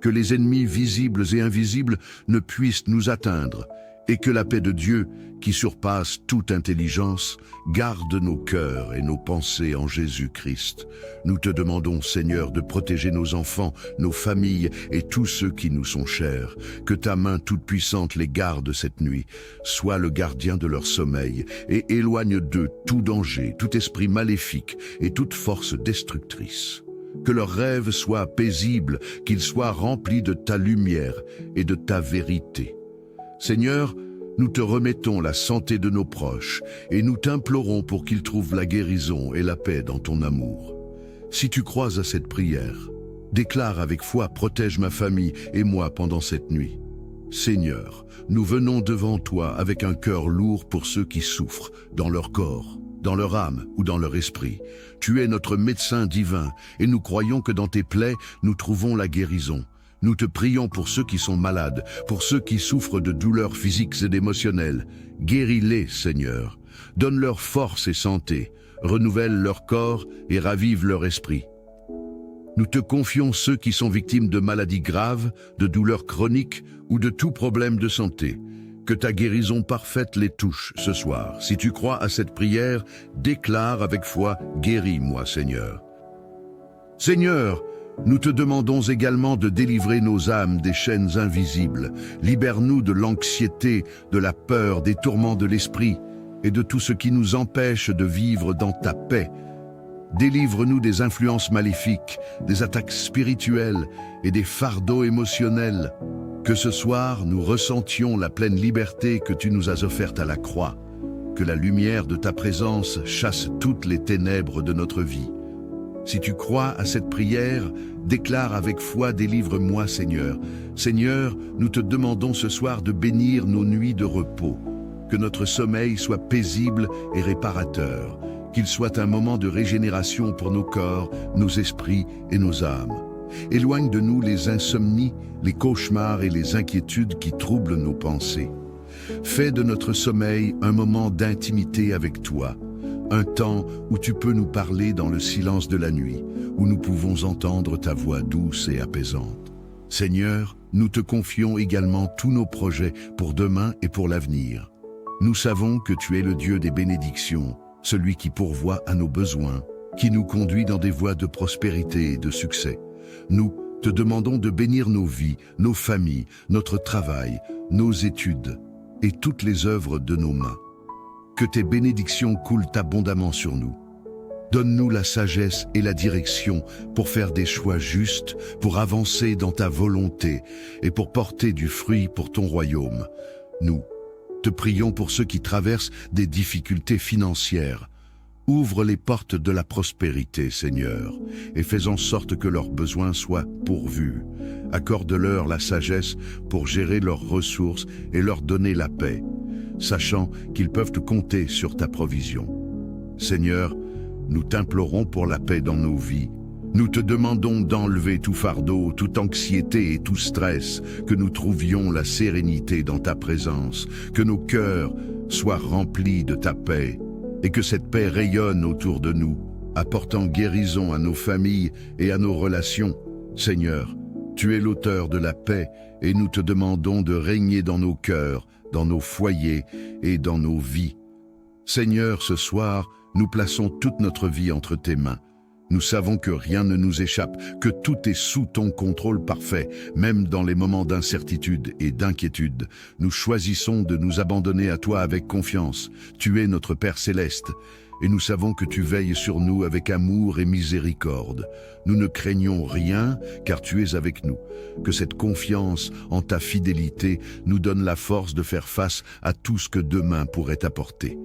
Que les ennemis visibles et invisibles ne puissent nous atteindre et que la paix de Dieu, qui surpasse toute intelligence, garde nos cœurs et nos pensées en Jésus-Christ. Nous te demandons, Seigneur, de protéger nos enfants, nos familles et tous ceux qui nous sont chers. Que ta main toute-puissante les garde cette nuit. Sois le gardien de leur sommeil et éloigne d'eux tout danger, tout esprit maléfique et toute force destructrice. Que leurs rêves soient paisibles, qu'ils soient remplis de ta lumière et de ta vérité. Seigneur, nous te remettons la santé de nos proches et nous t'implorons pour qu'ils trouvent la guérison et la paix dans ton amour. Si tu crois à cette prière, déclare avec foi: protège ma famille et moi pendant cette nuit. Seigneur, nous venons devant toi avec un cœur lourd pour ceux qui souffrent dans leur corps, dans leur âme ou dans leur esprit. Tu es notre médecin divin et nous croyons que dans tes plaies, nous trouvons la guérison. Nous te prions pour ceux qui sont malades, pour ceux qui souffrent de douleurs physiques et émotionnelles. Guéris-les, Seigneur. Donne-leur force et santé. Renouvelle leur corps et ravive leur esprit. Nous te confions ceux qui sont victimes de maladies graves, de douleurs chroniques ou de tout problème de santé. Que ta guérison parfaite les touche ce soir. Si tu crois à cette prière, déclare avec foi, guéris-moi, Seigneur. Seigneur, nous te demandons également de délivrer nos âmes des chaînes invisibles. Libère-nous de l'anxiété, de la peur, des tourments de l'esprit et de tout ce qui nous empêche de vivre dans ta paix. Délivre-nous des influences maléfiques, des attaques spirituelles et des fardeaux émotionnels. Que ce soir, nous ressentions la pleine liberté que tu nous as offerte à la croix. Que la lumière de ta présence chasse toutes les ténèbres de notre vie. Si tu crois à cette prière, déclare avec foi, délivre-moi, Seigneur. Seigneur, nous te demandons ce soir de bénir nos nuits de repos. Que notre sommeil soit paisible et réparateur. Qu'il soit un moment de régénération pour nos corps, nos esprits et nos âmes. Éloigne de nous les insomnies, les cauchemars et les inquiétudes qui troublent nos pensées. Fais de notre sommeil un moment d'intimité avec toi, un temps où tu peux nous parler dans le silence de la nuit, où nous pouvons entendre ta voix douce et apaisante. Seigneur, nous te confions également tous nos projets pour demain et pour l'avenir. Nous savons que tu es le Dieu des bénédictions, celui qui pourvoit à nos besoins, qui nous conduit dans des voies de prospérité et de succès. Nous te demandons de bénir nos vies, nos familles, notre travail, nos études et toutes les œuvres de nos mains. Que tes bénédictions coulent abondamment sur nous. Donne-nous la sagesse et la direction pour faire des choix justes, pour avancer dans ta volonté et pour porter du fruit pour ton royaume. Nous te prions pour ceux qui traversent des difficultés financières. Ouvre les portes de la prospérité, Seigneur, et fais en sorte que leurs besoins soient pourvus. Accorde-leur la sagesse pour gérer leurs ressources et leur donner la paix, sachant qu'ils peuvent compter sur ta provision. Seigneur, nous t'implorons pour la paix dans nos vies. Nous te demandons d'enlever tout fardeau, toute anxiété et tout stress, que nous trouvions la sérénité dans ta présence, que nos cœurs soient remplis de ta paix, et que cette paix rayonne autour de nous, apportant guérison à nos familles et à nos relations. Seigneur, tu es l'auteur de la paix, et nous te demandons de régner dans nos cœurs, dans nos foyers et dans nos vies. Seigneur, ce soir, nous plaçons toute notre vie entre tes mains. Nous savons que rien ne nous échappe, que tout est sous ton contrôle parfait, même dans les moments d'incertitude et d'inquiétude. Nous choisissons de nous abandonner à toi avec confiance. Tu es notre Père céleste, et nous savons que tu veilles sur nous avec amour et miséricorde. Nous ne craignons rien, car tu es avec nous. Que cette confiance en ta fidélité nous donne la force de faire face à tout ce que demain pourrait apporter.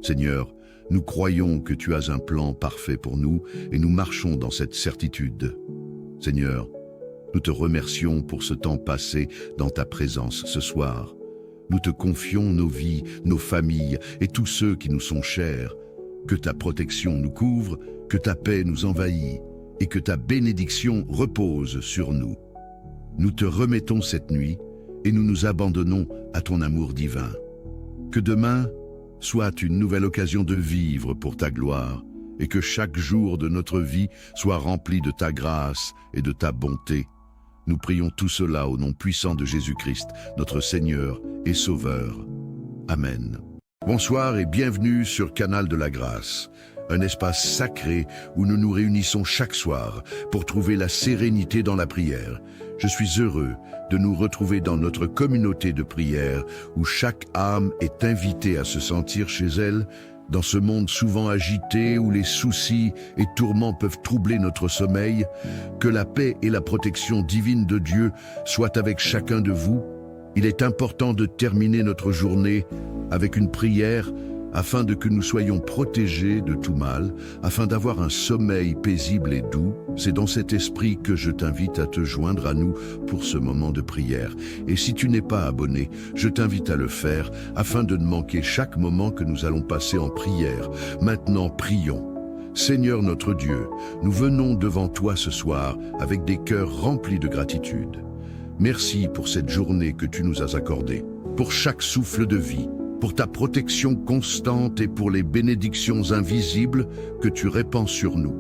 Seigneur, nous croyons que tu as un plan parfait pour nous et nous marchons dans cette certitude. Seigneur, nous te remercions pour ce temps passé dans ta présence ce soir. Nous te confions nos vies, nos familles et tous ceux qui nous sont chers. Que ta protection nous couvre, que ta paix nous envahit et que ta bénédiction repose sur nous. Nous te remettons cette nuit et nous nous abandonnons à ton amour divin. Que demain soit une nouvelle occasion de vivre pour ta gloire et que chaque jour de notre vie soit rempli de ta grâce et de ta bonté. Nous prions tout cela au nom puissant de Jésus-Christ, notre Seigneur et Sauveur. Amen. Bonsoir et bienvenue sur Canal de la Grâce, un espace sacré où nous nous réunissons chaque soir pour trouver la sérénité dans la prière. Je suis heureux de nous retrouver dans notre communauté de prière où chaque âme est invitée à se sentir chez elle, dans ce monde souvent agité où les soucis et tourments peuvent troubler notre sommeil. Que la paix et la protection divine de Dieu soient avec chacun de vous. Il est important de terminer notre journée avec une prière afin que nous soyons protégés de tout mal, afin d'avoir un sommeil paisible et doux. C'est dans cet esprit que je t'invite à te joindre à nous pour ce moment de prière. Et si tu n'es pas abonné, je t'invite à le faire afin de ne manquer chaque moment que nous allons passer en prière. Maintenant, prions. Seigneur notre Dieu, nous venons devant toi ce soir avec des cœurs remplis de gratitude. Merci pour cette journée que tu nous as accordée, pour chaque souffle de vie, pour ta protection constante et pour les bénédictions invisibles que tu répands sur nous.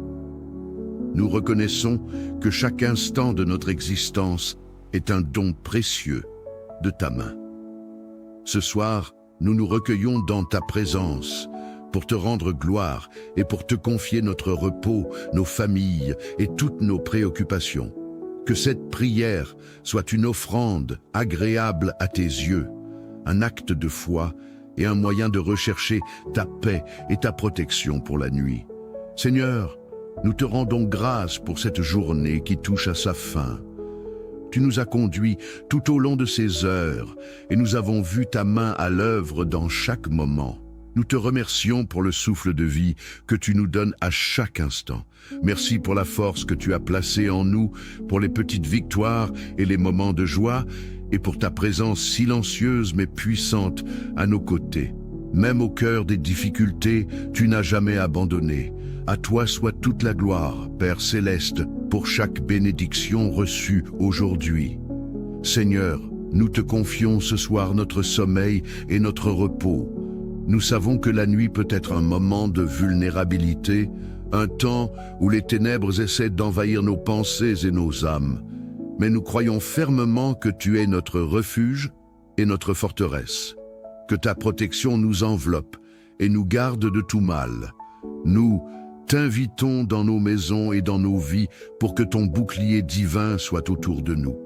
Nous reconnaissons que chaque instant de notre existence est un don précieux de ta main. Ce soir, nous nous recueillons dans ta présence pour te rendre gloire et pour te confier notre repos, nos familles et toutes nos préoccupations. Que cette prière soit une offrande agréable à tes yeux, un acte de foi et un moyen de rechercher ta paix et ta protection pour la nuit. Seigneur, nous te rendons grâce pour cette journée qui touche à sa fin. Tu nous as conduits tout au long de ces heures et nous avons vu ta main à l'œuvre dans chaque moment. Nous te remercions pour le souffle de vie que tu nous donnes à chaque instant. Merci pour la force que tu as placée en nous, pour les petites victoires et les moments de joie, et pour ta présence silencieuse mais puissante à nos côtés. Même au cœur des difficultés, tu n'as jamais abandonné. À toi soit toute la gloire, Père Céleste, pour chaque bénédiction reçue aujourd'hui. Seigneur, nous te confions ce soir notre sommeil et notre repos. Nous savons que la nuit peut être un moment de vulnérabilité, un temps où les ténèbres essaient d'envahir nos pensées et nos âmes. Mais nous croyons fermement que tu es notre refuge et notre forteresse, que ta protection nous enveloppe et nous garde de tout mal. Nous t'invitons dans nos maisons et dans nos vies pour que ton bouclier divin soit autour de nous,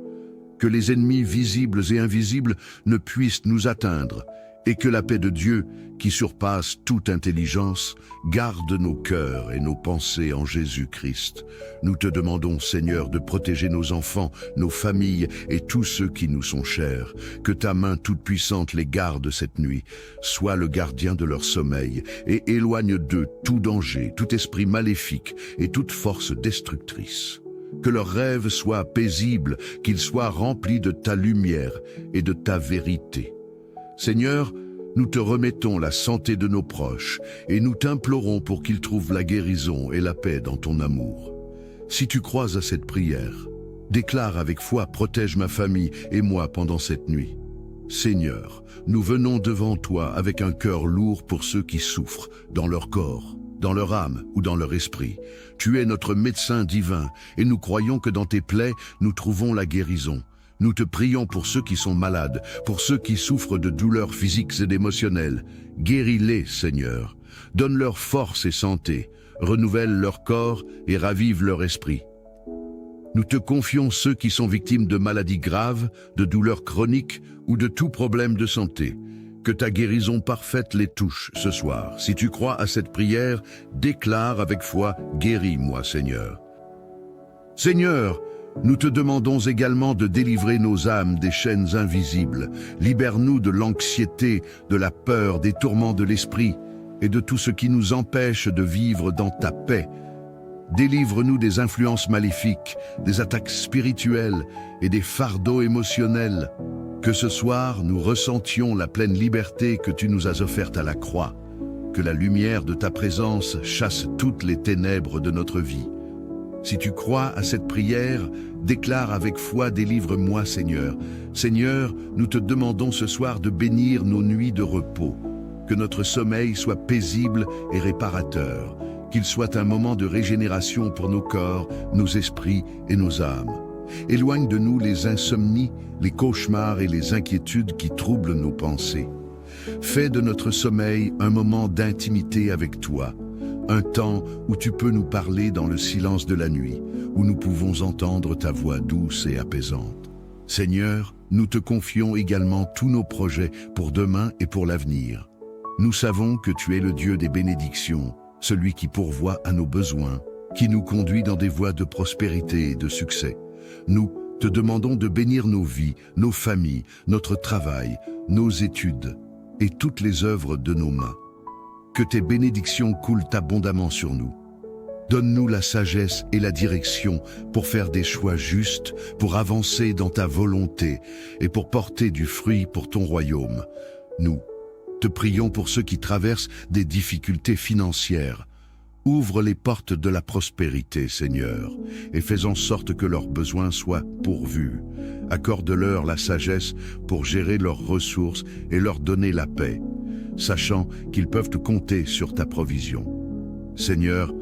que les ennemis visibles et invisibles ne puissent nous atteindre, et que la paix de Dieu, qui surpasse toute intelligence, garde nos cœurs et nos pensées en Jésus-Christ. Nous te demandons, Seigneur, de protéger nos enfants, nos familles et tous ceux qui nous sont chers. Que ta main toute-puissante les garde cette nuit. Sois le gardien de leur sommeil et éloigne d'eux tout danger, tout esprit maléfique et toute force destructrice. Que leurs rêves soient paisibles, qu'ils soient remplis de ta lumière et de ta vérité. Seigneur, nous te remettons la santé de nos proches et nous t'implorons pour qu'ils trouvent la guérison et la paix dans ton amour. Si tu crois à cette prière, déclare avec foi: protège ma famille et moi pendant cette nuit. Seigneur, nous venons devant toi avec un cœur lourd pour ceux qui souffrent dans leur corps, dans leur âme ou dans leur esprit. Tu es notre médecin divin et nous croyons que dans tes plaies, nous trouvons la guérison. Nous te prions pour ceux qui sont malades, pour ceux qui souffrent de douleurs physiques et émotionnelles. Guéris-les, Seigneur. Donne-leur force et santé. Renouvelle leur corps et ravive leur esprit. Nous te confions ceux qui sont victimes de maladies graves, de douleurs chroniques ou de tout problème de santé. Que ta guérison parfaite les touche ce soir. Si tu crois à cette prière, déclare avec foi: guéris-moi, Seigneur. Seigneur, nous te demandons également de délivrer nos âmes des chaînes invisibles. Libère-nous de l'anxiété, de la peur, des tourments de l'esprit et de tout ce qui nous empêche de vivre dans ta paix. Délivre-nous des influences maléfiques, des attaques spirituelles et des fardeaux émotionnels. Que ce soir, nous ressentions la pleine liberté que tu nous as offerte à la croix. Que la lumière de ta présence chasse toutes les ténèbres de notre vie. Si tu crois à cette prière, déclare avec foi: délivre-moi, Seigneur. Seigneur, nous te demandons ce soir de bénir nos nuits de repos. Que notre sommeil soit paisible et réparateur. Qu'il soit un moment de régénération pour nos corps, nos esprits et nos âmes. Éloigne de nous les insomnies, les cauchemars et les inquiétudes qui troublent nos pensées. Fais de notre sommeil un moment d'intimité avec toi. Un temps où tu peux nous parler dans le silence de la nuit, où nous pouvons entendre ta voix douce et apaisante. Seigneur, nous te confions également tous nos projets pour demain et pour l'avenir. Nous savons que tu es le Dieu des bénédictions, celui qui pourvoit à nos besoins, qui nous conduit dans des voies de prospérité et de succès. Nous te demandons de bénir nos vies, nos familles, notre travail, nos études et toutes les œuvres de nos mains. Que tes bénédictions coulent abondamment sur nous. Donne-nous la sagesse et la direction pour faire des choix justes, pour avancer dans ta volonté et pour porter du fruit pour ton royaume. Nous te prions pour ceux qui traversent des difficultés financières. Ouvre les portes de la prospérité, Seigneur, et fais en sorte que leurs besoins soient pourvus. Accorde-leur la sagesse pour gérer leurs ressources et leur donner la paix, sachant qu'ils peuvent compter sur ta provision. Seigneur,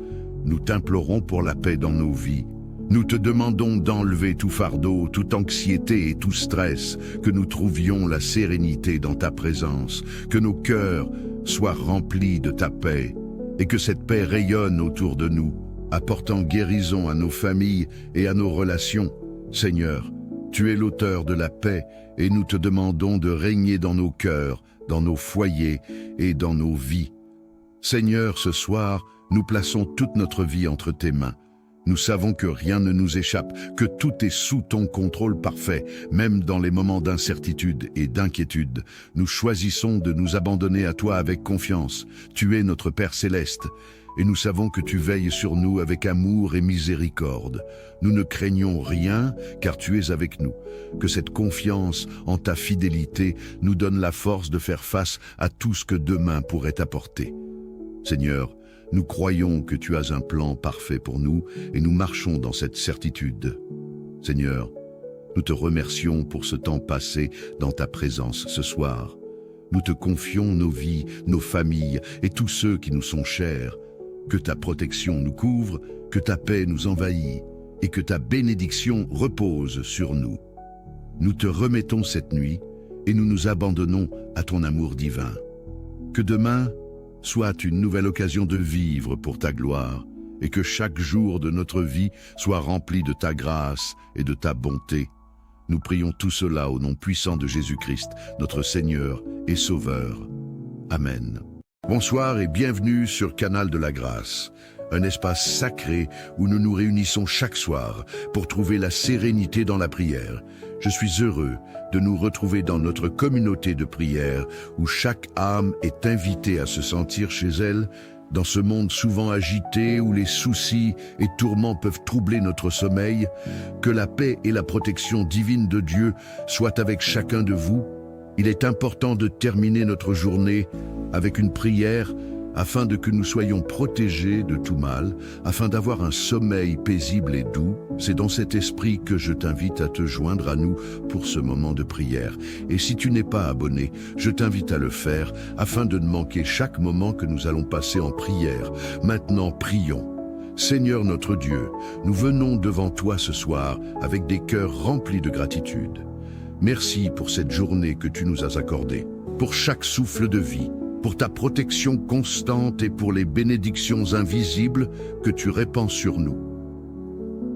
nous t'implorons pour la paix dans nos vies. Nous te demandons d'enlever tout fardeau, toute anxiété et tout stress, que nous trouvions la sérénité dans ta présence, que nos cœurs soient remplis de ta paix, et que cette paix rayonne autour de nous, apportant guérison à nos familles et à nos relations. Seigneur, tu es l'auteur de la paix, et nous te demandons de régner dans nos cœurs, dans nos foyers et dans nos vies. Seigneur, ce soir, nous plaçons toute notre vie entre tes mains. Nous savons que rien ne nous échappe, que tout est sous ton contrôle parfait, même dans les moments d'incertitude et d'inquiétude. Nous choisissons de nous abandonner à toi avec confiance. Tu es notre Père céleste, et nous savons que tu veilles sur nous avec amour et miséricorde. Nous ne craignons rien, car tu es avec nous. Que cette confiance en ta fidélité nous donne la force de faire face à tout ce que demain pourrait apporter. Seigneur, nous croyons que tu as un plan parfait pour nous et nous marchons dans cette certitude. Seigneur, nous te remercions pour ce temps passé dans ta présence ce soir. Nous te confions nos vies, nos familles et tous ceux qui nous sont chers. Que ta protection nous couvre, que ta paix nous envahit et que ta bénédiction repose sur nous. Nous te remettons cette nuit et nous nous abandonnons à ton amour divin. Que demain soit une nouvelle occasion de vivre pour ta gloire, et que chaque jour de notre vie soit rempli de ta grâce et de ta bonté. Nous prions tout cela au nom puissant de Jésus-Christ, notre Seigneur et Sauveur. Amen. Bonsoir et bienvenue sur Canal de la Grâce, un espace sacré où nous nous réunissons chaque soir pour trouver la sérénité dans la prière. Je suis heureux de nous retrouver dans notre communauté de prière où chaque âme est invitée à se sentir chez elle, dans ce monde souvent agité où les soucis et tourments peuvent troubler notre sommeil. Que la paix et la protection divine de Dieu soient avec chacun de vous. Il est important de terminer notre journée avec une prière afin que nous soyons protégés de tout mal, afin d'avoir un sommeil paisible et doux. C'est dans cet esprit que je t'invite à te joindre à nous pour ce moment de prière. Et si tu n'es pas abonné, je t'invite à le faire afin de ne manquer chaque moment que nous allons passer en prière. Maintenant, prions. Seigneur notre Dieu, nous venons devant toi ce soir avec des cœurs remplis de gratitude. Merci pour cette journée que tu nous as accordée, pour chaque souffle de vie, pour ta protection constante et pour les bénédictions invisibles que tu répands sur nous.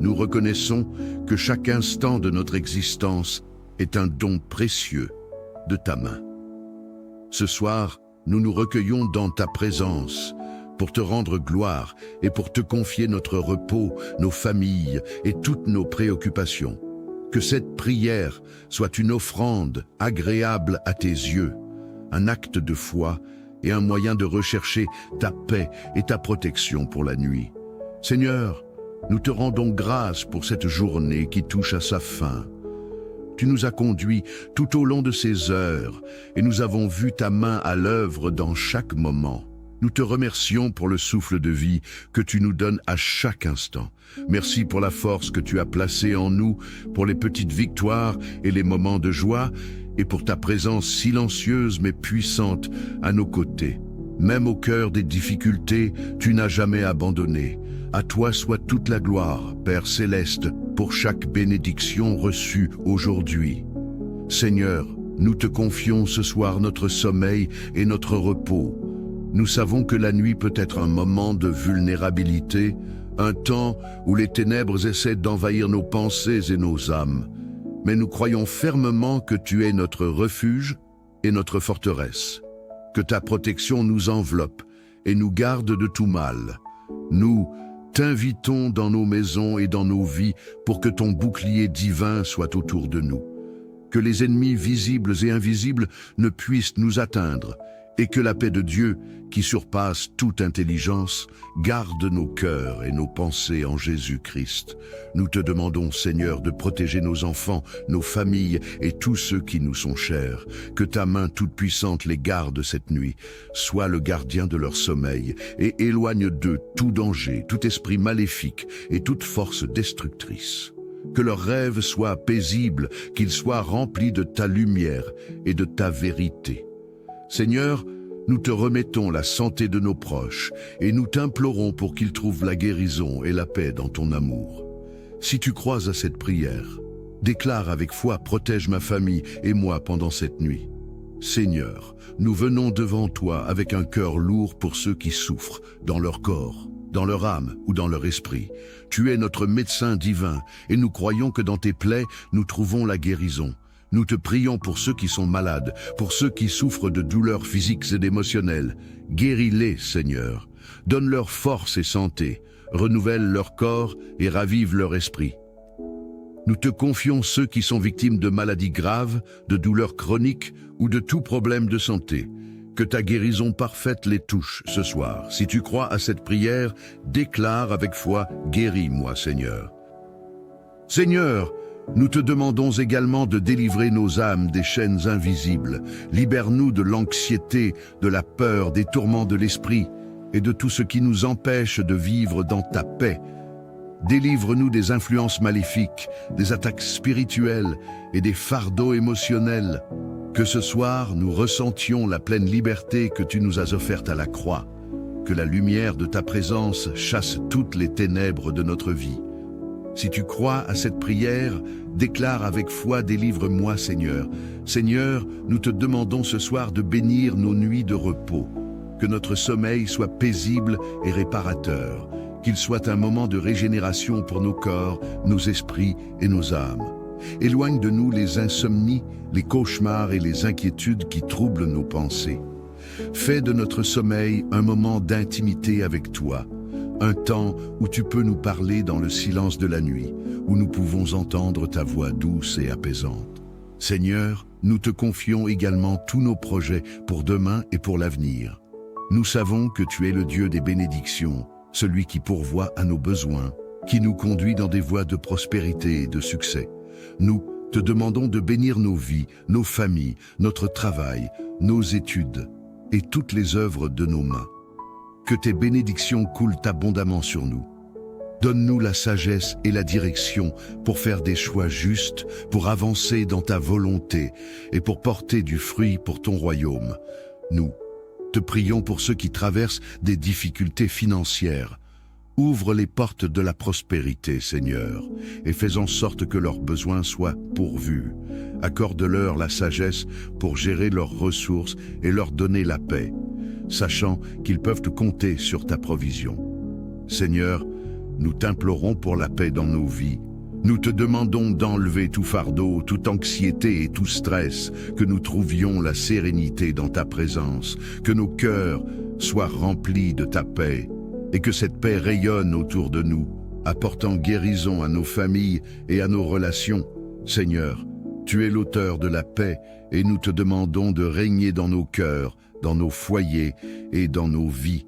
Nous reconnaissons que chaque instant de notre existence est un don précieux de ta main. Ce soir, nous nous recueillons dans ta présence pour te rendre gloire et pour te confier notre repos, nos familles et toutes nos préoccupations. Que cette prière soit une offrande agréable à tes yeux, un acte de foi et un moyen de rechercher ta paix et ta protection pour la nuit. Seigneur, nous te rendons grâce pour cette journée qui touche à sa fin. Tu nous as conduits tout au long de ces heures et nous avons vu ta main à l'œuvre dans chaque moment. Nous te remercions pour le souffle de vie que tu nous donnes à chaque instant. Merci pour la force que tu as placée en nous, pour les petites victoires et les moments de joie, et pour ta présence silencieuse mais puissante à nos côtés. Même au cœur des difficultés, tu n'as jamais abandonné. À toi soit toute la gloire, Père céleste, pour chaque bénédiction reçue aujourd'hui. Seigneur, nous te confions ce soir notre sommeil et notre repos. Nous savons que la nuit peut être un moment de vulnérabilité, un temps où les ténèbres essaient d'envahir nos pensées et nos âmes. Mais nous croyons fermement que tu es notre refuge et notre forteresse. Que ta protection nous enveloppe et nous garde de tout mal. Nous t'invitons dans nos maisons et dans nos vies pour que ton bouclier divin soit autour de nous. Que les ennemis visibles et invisibles ne puissent nous atteindre Et que la paix de Dieu, qui surpasse toute intelligence, garde nos cœurs et nos pensées en Jésus-Christ. Nous te demandons, Seigneur, de protéger nos enfants, nos familles et tous ceux qui nous sont chers. Que ta main toute-puissante les garde cette nuit. Sois le gardien de leur sommeil et éloigne d'eux tout danger, tout esprit maléfique et toute force destructrice. Que leurs rêves soient paisibles, qu'ils soient remplis de ta lumière et de ta vérité. Seigneur, nous te remettons la santé de nos proches et nous t'implorons pour qu'ils trouvent la guérison et la paix dans ton amour. Si tu crois à cette prière, déclare avec foi: protège ma famille et moi pendant cette nuit. Seigneur, nous venons devant toi avec un cœur lourd pour ceux qui souffrent dans leur corps, dans leur âme ou dans leur esprit. Tu es notre médecin divin et nous croyons que dans tes plaies, nous trouvons la guérison. Nous te prions pour ceux qui sont malades, pour ceux qui souffrent de douleurs physiques et émotionnelles. Guéris-les, Seigneur. Donne-leur force et santé. Renouvelle leur corps et ravive leur esprit. Nous te confions ceux qui sont victimes de maladies graves, de douleurs chroniques ou de tout problème de santé. Que ta guérison parfaite les touche ce soir. Si tu crois à cette prière, déclare avec foi: guéris-moi, Seigneur. Seigneur, nous te demandons également de délivrer nos âmes des chaînes invisibles. Libère-nous de l'anxiété, de la peur, des tourments de l'esprit et de tout ce qui nous empêche de vivre dans ta paix. Délivre-nous des influences maléfiques, des attaques spirituelles et des fardeaux émotionnels. Que ce soir, nous ressentions la pleine liberté que tu nous as offerte à la croix. Que la lumière de ta présence chasse toutes les ténèbres de notre vie. Si tu crois à cette prière, déclare avec foi: délivre-moi, Seigneur. Seigneur, nous te demandons ce soir de bénir nos nuits de repos. Que notre sommeil soit paisible et réparateur. Qu'il soit un moment de régénération pour nos corps, nos esprits et nos âmes. Éloigne de nous les insomnies, les cauchemars et les inquiétudes qui troublent nos pensées. Fais de notre sommeil un moment d'intimité avec toi. Un temps où tu peux nous parler dans le silence de la nuit, où nous pouvons entendre ta voix douce et apaisante. Seigneur, nous te confions également tous nos projets pour demain et pour l'avenir. Nous savons que tu es le Dieu des bénédictions, celui qui pourvoit à nos besoins, qui nous conduit dans des voies de prospérité et de succès. Nous te demandons de bénir nos vies, nos familles, notre travail, nos études et toutes les œuvres de nos mains. Que tes bénédictions coulent abondamment sur nous. Donne-nous la sagesse et la direction pour faire des choix justes, pour avancer dans ta volonté et pour porter du fruit pour ton royaume. Nous te prions pour ceux qui traversent des difficultés financières. Ouvre les portes de la prospérité, Seigneur, et fais en sorte que leurs besoins soient pourvus. Accorde-leur la sagesse pour gérer leurs ressources et leur donner la paix, sachant qu'ils peuvent compter sur ta provision. Seigneur, nous t'implorons pour la paix dans nos vies. Nous te demandons d'enlever tout fardeau, toute anxiété et tout stress, que nous trouvions la sérénité dans ta présence, que nos cœurs soient remplis de ta paix, et que cette paix rayonne autour de nous, apportant guérison à nos familles et à nos relations. Seigneur, tu es l'auteur de la paix, et nous te demandons de régner dans nos cœurs, dans nos foyers et dans nos vies.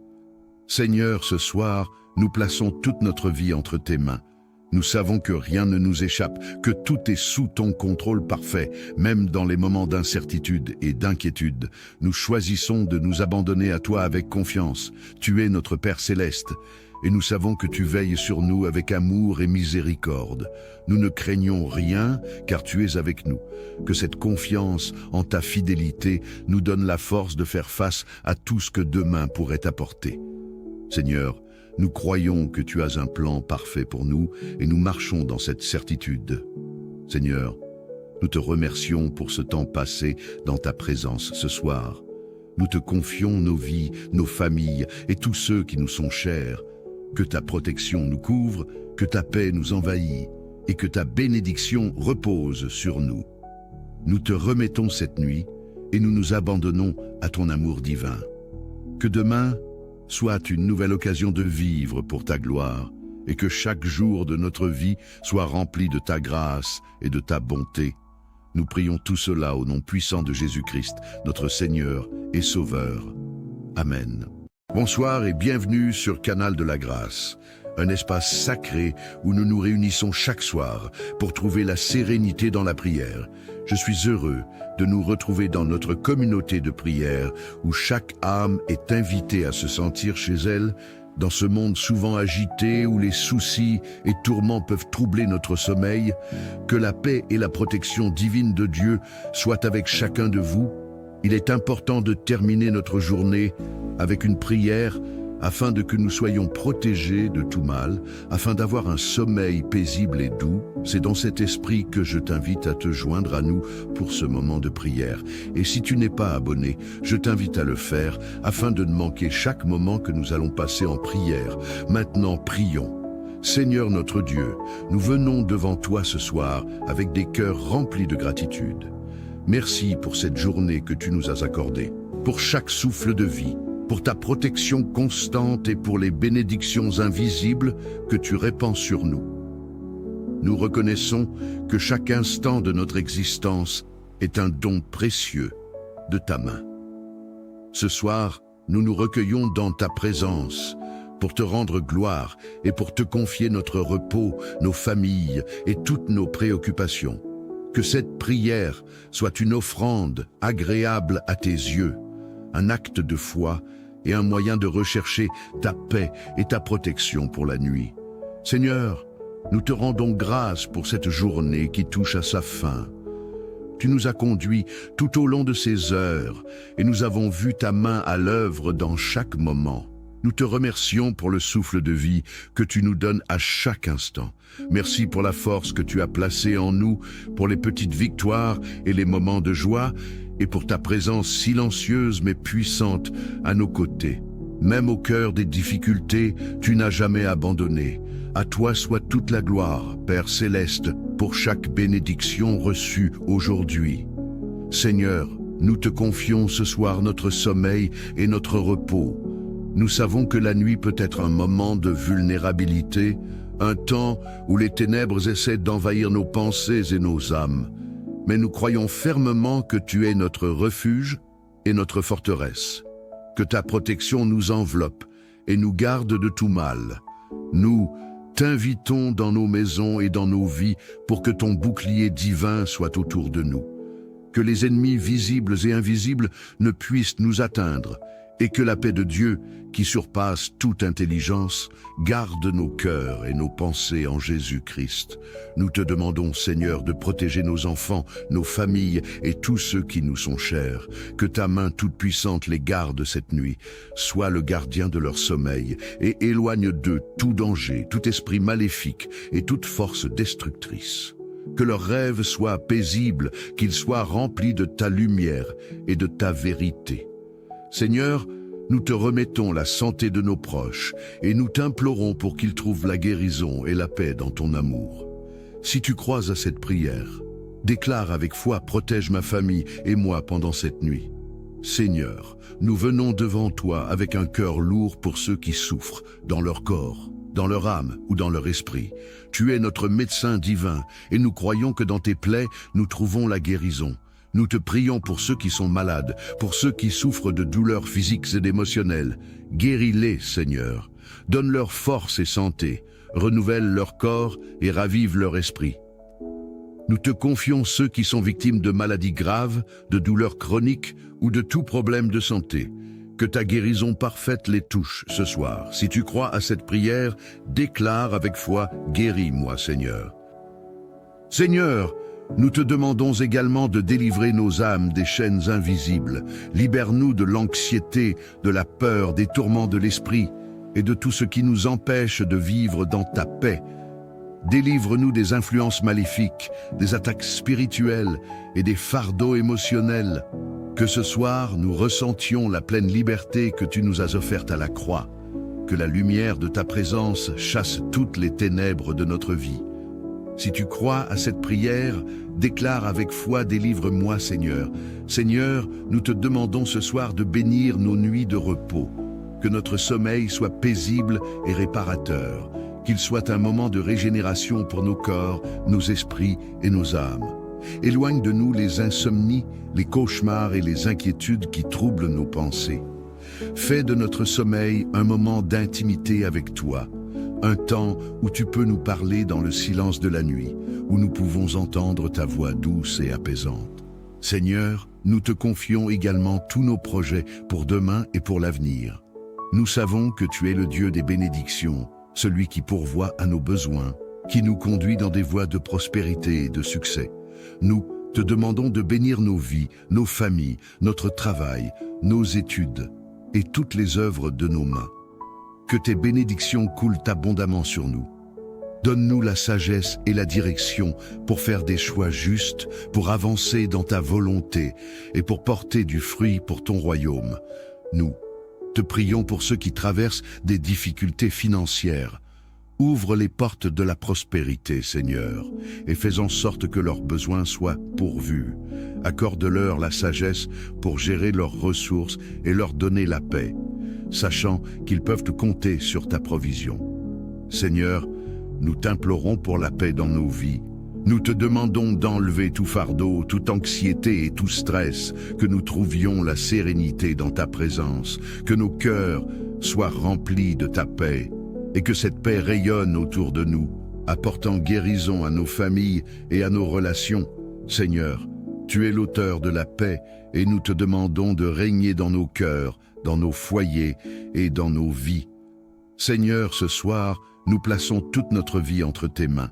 Seigneur, ce soir, nous plaçons toute notre vie entre tes mains. Nous savons que rien ne nous échappe, que tout est sous ton contrôle parfait, même dans les moments d'incertitude et d'inquiétude. Nous choisissons de nous abandonner à toi avec confiance. Tu es notre Père céleste, et nous savons que tu veilles sur nous avec amour et miséricorde. Nous ne craignons rien, car tu es avec nous. Que cette confiance en ta fidélité nous donne la force de faire face à tout ce que demain pourrait apporter. Seigneur, nous croyons que tu as un plan parfait pour nous et nous marchons dans cette certitude. Seigneur, nous te remercions pour ce temps passé dans ta présence ce soir. Nous te confions nos vies, nos familles et tous ceux qui nous sont chers. Que ta protection nous couvre, que ta paix nous envahit et que ta bénédiction repose sur nous. Nous te remettons cette nuit et nous nous abandonnons à ton amour divin. Que demain soit une nouvelle occasion de vivre pour ta gloire et que chaque jour de notre vie soit rempli de ta grâce et de ta bonté. Nous prions tout cela au nom puissant de Jésus-Christ, notre Seigneur et Sauveur. Amen. Bonsoir et bienvenue sur Canal de la Grâce, un espace sacré où nous nous réunissons chaque soir pour trouver la sérénité dans la prière. Je suis heureux de nous retrouver dans notre communauté de prière où chaque âme est invitée à se sentir chez elle, dans ce monde souvent agité où les soucis et tourments peuvent troubler notre sommeil. Que la paix et la protection divine de Dieu soient avec chacun de vous. Il est important de terminer notre journée avec une prière afin que nous soyons protégés de tout mal, afin d'avoir un sommeil paisible et doux. C'est dans cet esprit que je t'invite à te joindre à nous pour ce moment de prière. Et si tu n'es pas abonné, je t'invite à le faire afin de ne manquer chaque moment que nous allons passer en prière. Maintenant, prions. Seigneur notre Dieu, nous venons devant toi ce soir avec des cœurs remplis de gratitude. Merci pour cette journée que tu nous as accordée, pour chaque souffle de vie, pour ta protection constante et pour les bénédictions invisibles que tu répands sur nous. Nous reconnaissons que chaque instant de notre existence est un don précieux de ta main. Ce soir, nous nous recueillons dans ta présence pour te rendre gloire et pour te confier notre repos, nos familles et toutes nos préoccupations. Que cette prière soit une offrande agréable à tes yeux, un acte de foi et un moyen de rechercher ta paix et ta protection pour la nuit. Seigneur, nous te rendons grâce pour cette journée qui touche à sa fin. Tu nous as conduits tout au long de ces heures et nous avons vu ta main à l'œuvre dans chaque moment. Nous te remercions pour le souffle de vie que tu nous donnes à chaque instant. Merci pour la force que tu as placée en nous, pour les petites victoires et les moments de joie, et pour ta présence silencieuse mais puissante à nos côtés. Même au cœur des difficultés, tu n'as jamais abandonné. À toi soit toute la gloire, Père céleste, pour chaque bénédiction reçue aujourd'hui. Seigneur, nous te confions ce soir notre sommeil et notre repos. Nous savons que la nuit peut être un moment de vulnérabilité, un temps où les ténèbres essaient d'envahir nos pensées et nos âmes. Mais nous croyons fermement que tu es notre refuge et notre forteresse, que ta protection nous enveloppe et nous garde de tout mal. Nous t'invitons dans nos maisons et dans nos vies pour que ton bouclier divin soit autour de nous, que les ennemis visibles et invisibles ne puissent nous atteindre, et que la paix de Dieu, qui surpasse toute intelligence, garde nos cœurs et nos pensées en Jésus-Christ. Nous te demandons, Seigneur, de protéger nos enfants, nos familles et tous ceux qui nous sont chers. Que ta main toute-puissante les garde cette nuit. Sois le gardien de leur sommeil et éloigne d'eux tout danger, tout esprit maléfique et toute force destructrice. Que leurs rêves soient paisibles, qu'ils soient remplis de ta lumière et de ta vérité. Seigneur, nous te remettons la santé de nos proches et nous t'implorons pour qu'ils trouvent la guérison et la paix dans ton amour. Si tu crois à cette prière, déclare avec foi: protège ma famille et moi pendant cette nuit. Seigneur, nous venons devant toi avec un cœur lourd pour ceux qui souffrent dans leur corps, dans leur âme ou dans leur esprit. Tu es notre médecin divin et nous croyons que dans tes plaies, nous trouvons la guérison. Nous te prions pour ceux qui sont malades, pour ceux qui souffrent de douleurs physiques et émotionnelles. Guéris-les, Seigneur. Donne-leur force et santé. Renouvelle leur corps et ravive leur esprit. Nous te confions ceux qui sont victimes de maladies graves, de douleurs chroniques ou de tout problème de santé. Que ta guérison parfaite les touche ce soir. Si tu crois à cette prière, déclare avec foi: guéris-moi, Seigneur. Seigneur, nous te demandons également de délivrer nos âmes des chaînes invisibles. Libère-nous de l'anxiété, de la peur, des tourments de l'esprit et de tout ce qui nous empêche de vivre dans ta paix. Délivre-nous des influences maléfiques, des attaques spirituelles et des fardeaux émotionnels. Que ce soir, nous ressentions la pleine liberté que tu nous as offerte à la croix. Que la lumière de ta présence chasse toutes les ténèbres de notre vie. Si tu crois à cette prière, déclare avec foi: délivre-moi, Seigneur. Seigneur, nous te demandons ce soir de bénir nos nuits de repos. Que notre sommeil soit paisible et réparateur. Qu'il soit un moment de régénération pour nos corps, nos esprits et nos âmes. Éloigne de nous les insomnies, les cauchemars et les inquiétudes qui troublent nos pensées. Fais de notre sommeil un moment d'intimité avec toi, un temps où tu peux nous parler dans le silence de la nuit, où nous pouvons entendre ta voix douce et apaisante. Seigneur, nous te confions également tous nos projets pour demain et pour l'avenir. Nous savons que tu es le Dieu des bénédictions, celui qui pourvoit à nos besoins, qui nous conduit dans des voies de prospérité et de succès. Nous te demandons de bénir nos vies, nos familles, notre travail, nos études et toutes les œuvres de nos mains. Que tes bénédictions coulent abondamment sur nous. Donne-nous la sagesse et la direction pour faire des choix justes, pour avancer dans ta volonté et pour porter du fruit pour ton royaume. Nous te prions pour ceux qui traversent des difficultés financières. Ouvre les portes de la prospérité, Seigneur, et fais en sorte que leurs besoins soient pourvus. Accorde-leur la sagesse pour gérer leurs ressources et leur donner la paix, sachant qu'ils peuvent compter sur ta provision. Seigneur, nous t'implorons pour la paix dans nos vies. Nous te demandons d'enlever tout fardeau, toute anxiété et tout stress, que nous trouvions la sérénité dans ta présence, que nos cœurs soient remplis de ta paix, et que cette paix rayonne autour de nous, apportant guérison à nos familles et à nos relations. Seigneur, tu es l'auteur de la paix, et nous te demandons de régner dans nos cœurs, dans nos foyers et dans nos vies. Seigneur, ce soir, nous plaçons toute notre vie entre tes mains.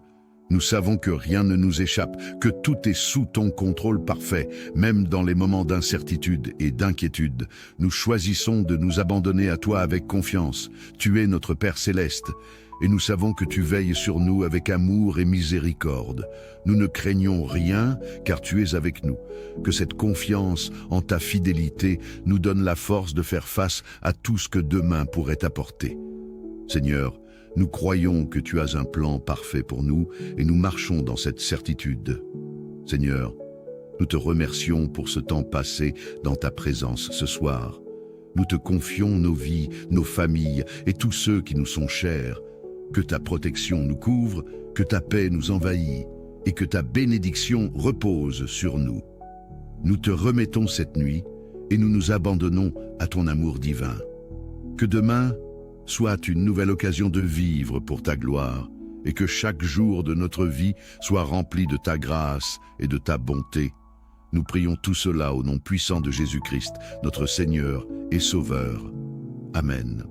Nous savons que rien ne nous échappe, que tout est sous ton contrôle parfait, même dans les moments d'incertitude et d'inquiétude. Nous choisissons de nous abandonner à toi avec confiance. Tu es notre Père céleste, et nous savons que tu veilles sur nous avec amour et miséricorde. Nous ne craignons rien, car tu es avec nous. Que cette confiance en ta fidélité nous donne la force de faire face à tout ce que demain pourrait apporter. Seigneur, nous croyons que tu as un plan parfait pour nous et nous marchons dans cette certitude. Seigneur, nous te remercions pour ce temps passé dans ta présence ce soir. Nous te confions nos vies, nos familles et tous ceux qui nous sont chers. Que ta protection nous couvre, que ta paix nous envahit et que ta bénédiction repose sur nous. Nous te remettons cette nuit et nous nous abandonnons à ton amour divin. Que demain soit une nouvelle occasion de vivre pour ta gloire et que chaque jour de notre vie soit rempli de ta grâce et de ta bonté. Nous prions tout cela au nom puissant de Jésus-Christ, notre Seigneur et Sauveur. Amen.